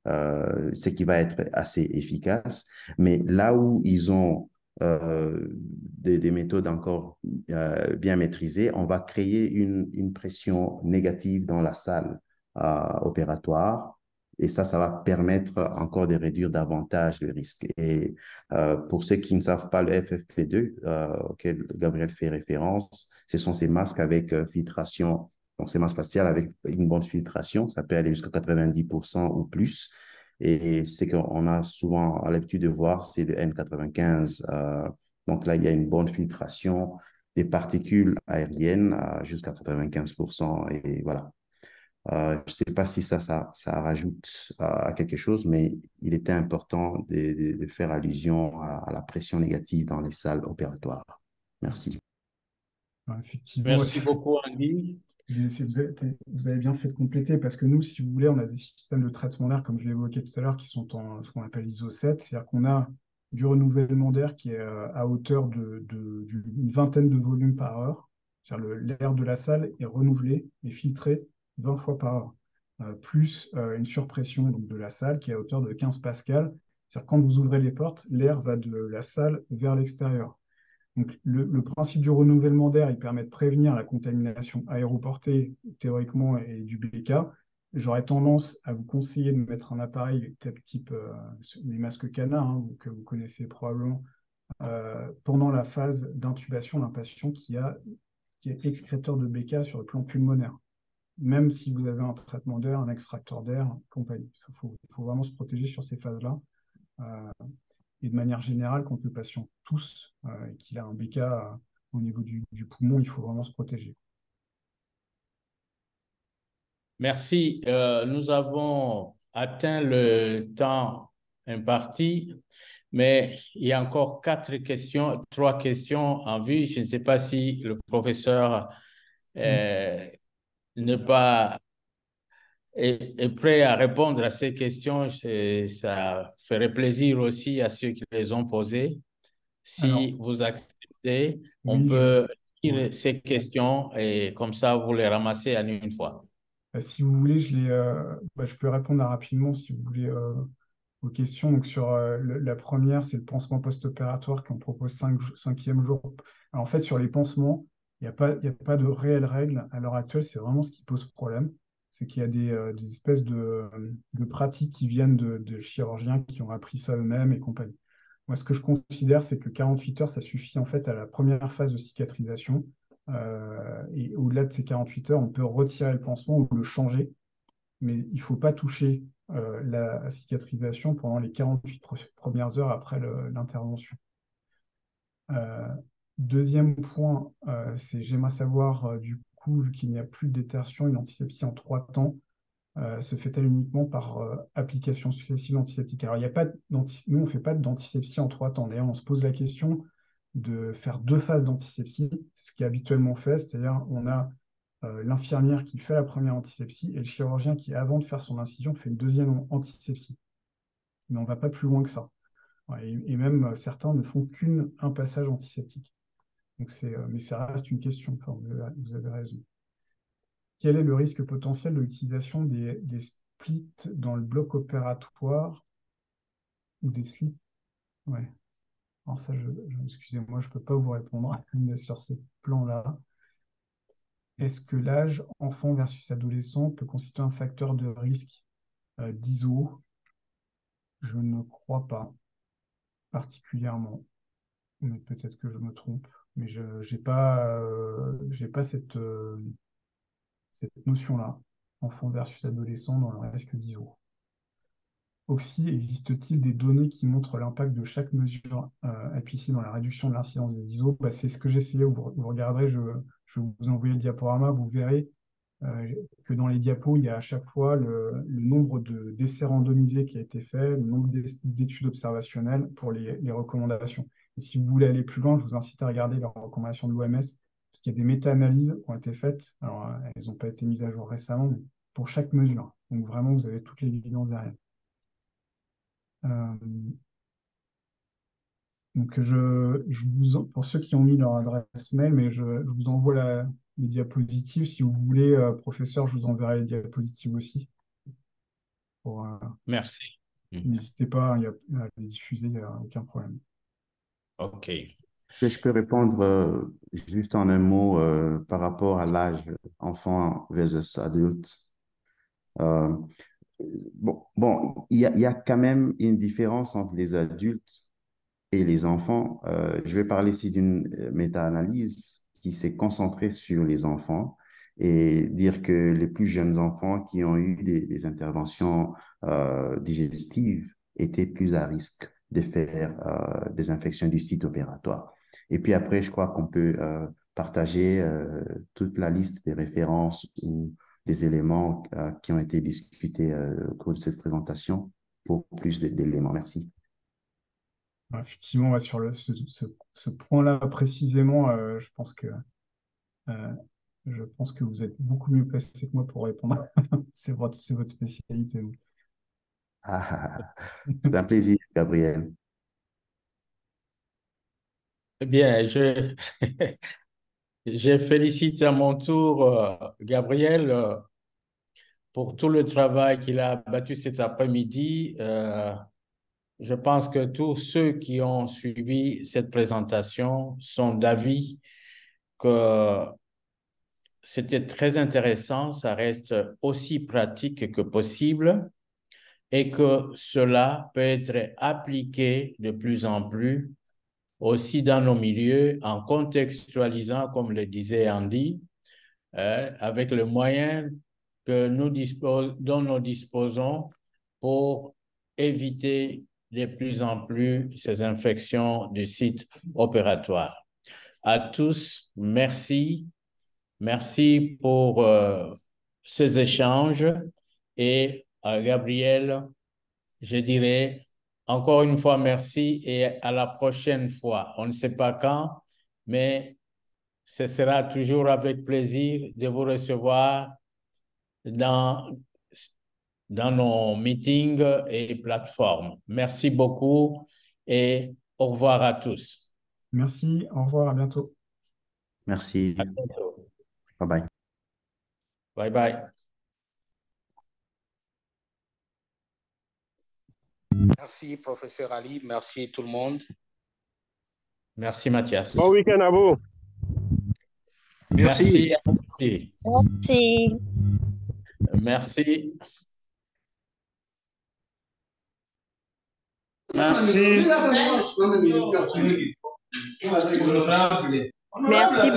ce qui va être assez efficace. Mais là où ils ont des méthodes encore bien maîtrisées, on va créer une pression négative dans la salle opératoire. Et ça va permettre encore de réduire davantage le risque. Et pour ceux qui ne savent pas, le FFP2, auquel Gabriel fait référence, ce sont ces masques avec filtration, donc ces masques faciales avec une bonne filtration, ça peut aller jusqu'à 90% ou plus. Et c'est qu'on a souvent l'habitude de voir, c'est de N95. Donc là, il y a une bonne filtration des particules aériennes jusqu'à 95%. Et voilà. Je ne sais pas si ça rajoute à quelque chose, mais il était important de faire allusion à la pression négative dans les salles opératoires. Merci. Effectivement, Merci beaucoup, Andy. vous avez bien fait de compléter parce que nous, si vous voulez, on a des systèmes de traitement d'air, comme je l'évoquais tout à l'heure, qui sont en ce qu'on appelle ISO 7, c'est-à-dire qu'on a du renouvellement d'air qui est à hauteur d'une vingtaine de volumes par heure. C'est-à-dire l'air de la salle est renouvelé et filtré 20 fois par heure, plus une surpression donc, de la salle qui est à hauteur de 15 pascal. C'est-à-dire quand vous ouvrez les portes, l'air va de la salle vers l'extérieur. Donc, le principe du renouvellement d'air, il permet de prévenir la contamination aéroportée, théoriquement, et du BK. J'aurais tendance à vous conseiller de mettre un appareil type les masques Cana, hein, que vous connaissez probablement, pendant la phase d'intubation d'un patient qui est excréteur de BK sur le plan pulmonaire. Même si vous avez un traitement d'air, un extracteur d'air, compagnie. Il faut vraiment se protéger sur ces phases-là. Et de manière générale, quand le patient tousse et qu'il a un BK au niveau du poumon, il faut vraiment se protéger. Merci. Nous avons atteint le temps imparti, mais il y a encore trois questions en vue. Je ne sais pas si le professeur euh, n'est pas est prêt à répondre à ces questions. Ça ferait plaisir aussi à ceux qui les ont posées. Alors, Si vous acceptez, on oui, peut ouais. lire ces questions et comme ça, vous les ramassez en une fois. Si vous voulez, je peux répondre rapidement si vous voulez aux questions. Donc, sur la première, c'est le pansement post-opératoire qu'on propose cinquième jour. Alors, en fait, sur les pansements, il y a pas de réelles règles à l'heure actuelle. C'est vraiment ce qui pose problème. C'est qu'il y a des espèces de pratiques qui viennent de chirurgiens qui ont appris ça eux-mêmes et compagnie. Moi, ce que je considère, c'est que 48 heures, ça suffit en fait à la première phase de cicatrisation. Et au-delà de ces 48 heures, on peut retirer le pansement ou le changer, mais il ne faut pas toucher la cicatrisation pendant les 48 premières heures après l'intervention. Euh, Deuxième point, c'est j'aimerais savoir, du coup, vu qu'il n'y a plus de détertion, une antisepsie en 3 temps se fait-elle uniquement par application successive d'antiseptique? Alors, il y a pas nous, on ne fait pas d'antisepsie en 3 temps. D'ailleurs, on se pose la question de faire 2 phases d'antisepsie, ce qui est habituellement fait, c'est-à-dire on a l'infirmière qui fait la première antisepsie et le chirurgien qui, avant de faire son incision, fait une deuxième antisepsie. Mais on ne va pas plus loin que ça. Ouais, et même certains ne font qu'un passage antiseptique. Donc mais ça reste une question. Enfin, vous avez raison. Quel est le risque potentiel de l'utilisation des splits dans le bloc opératoire ou des slips? Ouais. Alors ça, excusez-moi, je ne peux pas vous répondre sur ce plan-là. Est-ce que l'âge enfant versus adolescent peut constituer un facteur de risque d'ISO? Je ne crois pas particulièrement, mais peut-être que je me trompe. Mais je j'ai pas cette notion-là, enfant versus adolescent dans le risque d'ISO. Aussi, existe-t-il des données qui montrent l'impact de chaque mesure APC dans la réduction de l'incidence des ISO? Bah, c'est ce que j'ai essayé. Vous regarderez, je vais vous envoyer le diaporama, vous verrez que dans les diapos, il y a à chaque fois le nombre d'essais randomisés qui a été fait, le nombre d'études observationnelles pour les recommandations. Et si vous voulez aller plus loin, je vous incite à regarder les recommandations de l'OMS, parce qu'il y a des méta-analyses qui ont été faites. Alors, elles n'ont pas été mises à jour récemment, mais pour chaque mesure. Donc, vraiment, vous avez toute l'évidence derrière. Euh, donc, pour ceux qui ont mis leur adresse mail, mais je vous envoie les diapositives. Si vous voulez, professeur, je vous enverrai les diapositives aussi. Merci. N'hésitez pas à les diffuser, il n'y a aucun problème. OK. Je peux répondre juste en un mot par rapport à l'âge enfant versus adulte. Euh, il y a quand même une différence entre les adultes et les enfants. Je vais parler ici d'une méta-analyse qui s'est concentrée sur les enfants et dire que les plus jeunes enfants qui ont eu des interventions digestives étaient plus à risque de faire des infections du site opératoire. Et puis après, je crois qu'on peut partager toute la liste des références ou des éléments qui ont été discutés au cours de cette présentation pour plus d'éléments. Merci. Effectivement, ouais, sur ce point-là précisément, euh, je pense que vous êtes beaucoup mieux placé que moi pour répondre. C'est votre spécialité. Donc. C'est un plaisir, Gabriel. Eh bien, je félicite à mon tour Gabriel pour tout le travail qu'il a abattu cet après-midi. Je pense que tous ceux qui ont suivi cette présentation sont d'avis que c'était très intéressant, ça reste aussi pratique que possible et que cela peut être appliqué de plus en plus aussi dans nos milieux en contextualisant, comme le disait Andy, avec le moyen dont nous disposons pour éviter de plus en plus ces infections du site opératoire. À tous, merci. Merci pour ces échanges. Et Gabriel, je dirais encore une fois merci et à la prochaine fois. On ne sait pas quand, mais ce sera toujours avec plaisir de vous recevoir dans, dans nos meetings et plateformes. Merci beaucoup et au revoir à tous. Merci, au revoir, à bientôt. Merci. À bientôt. Bye bye. Bye bye. Merci, professeur Ali. Merci tout le monde. Merci, Mathias. Bon week-end à vous. Merci à vous aussi. Merci. Merci. Merci. Merci.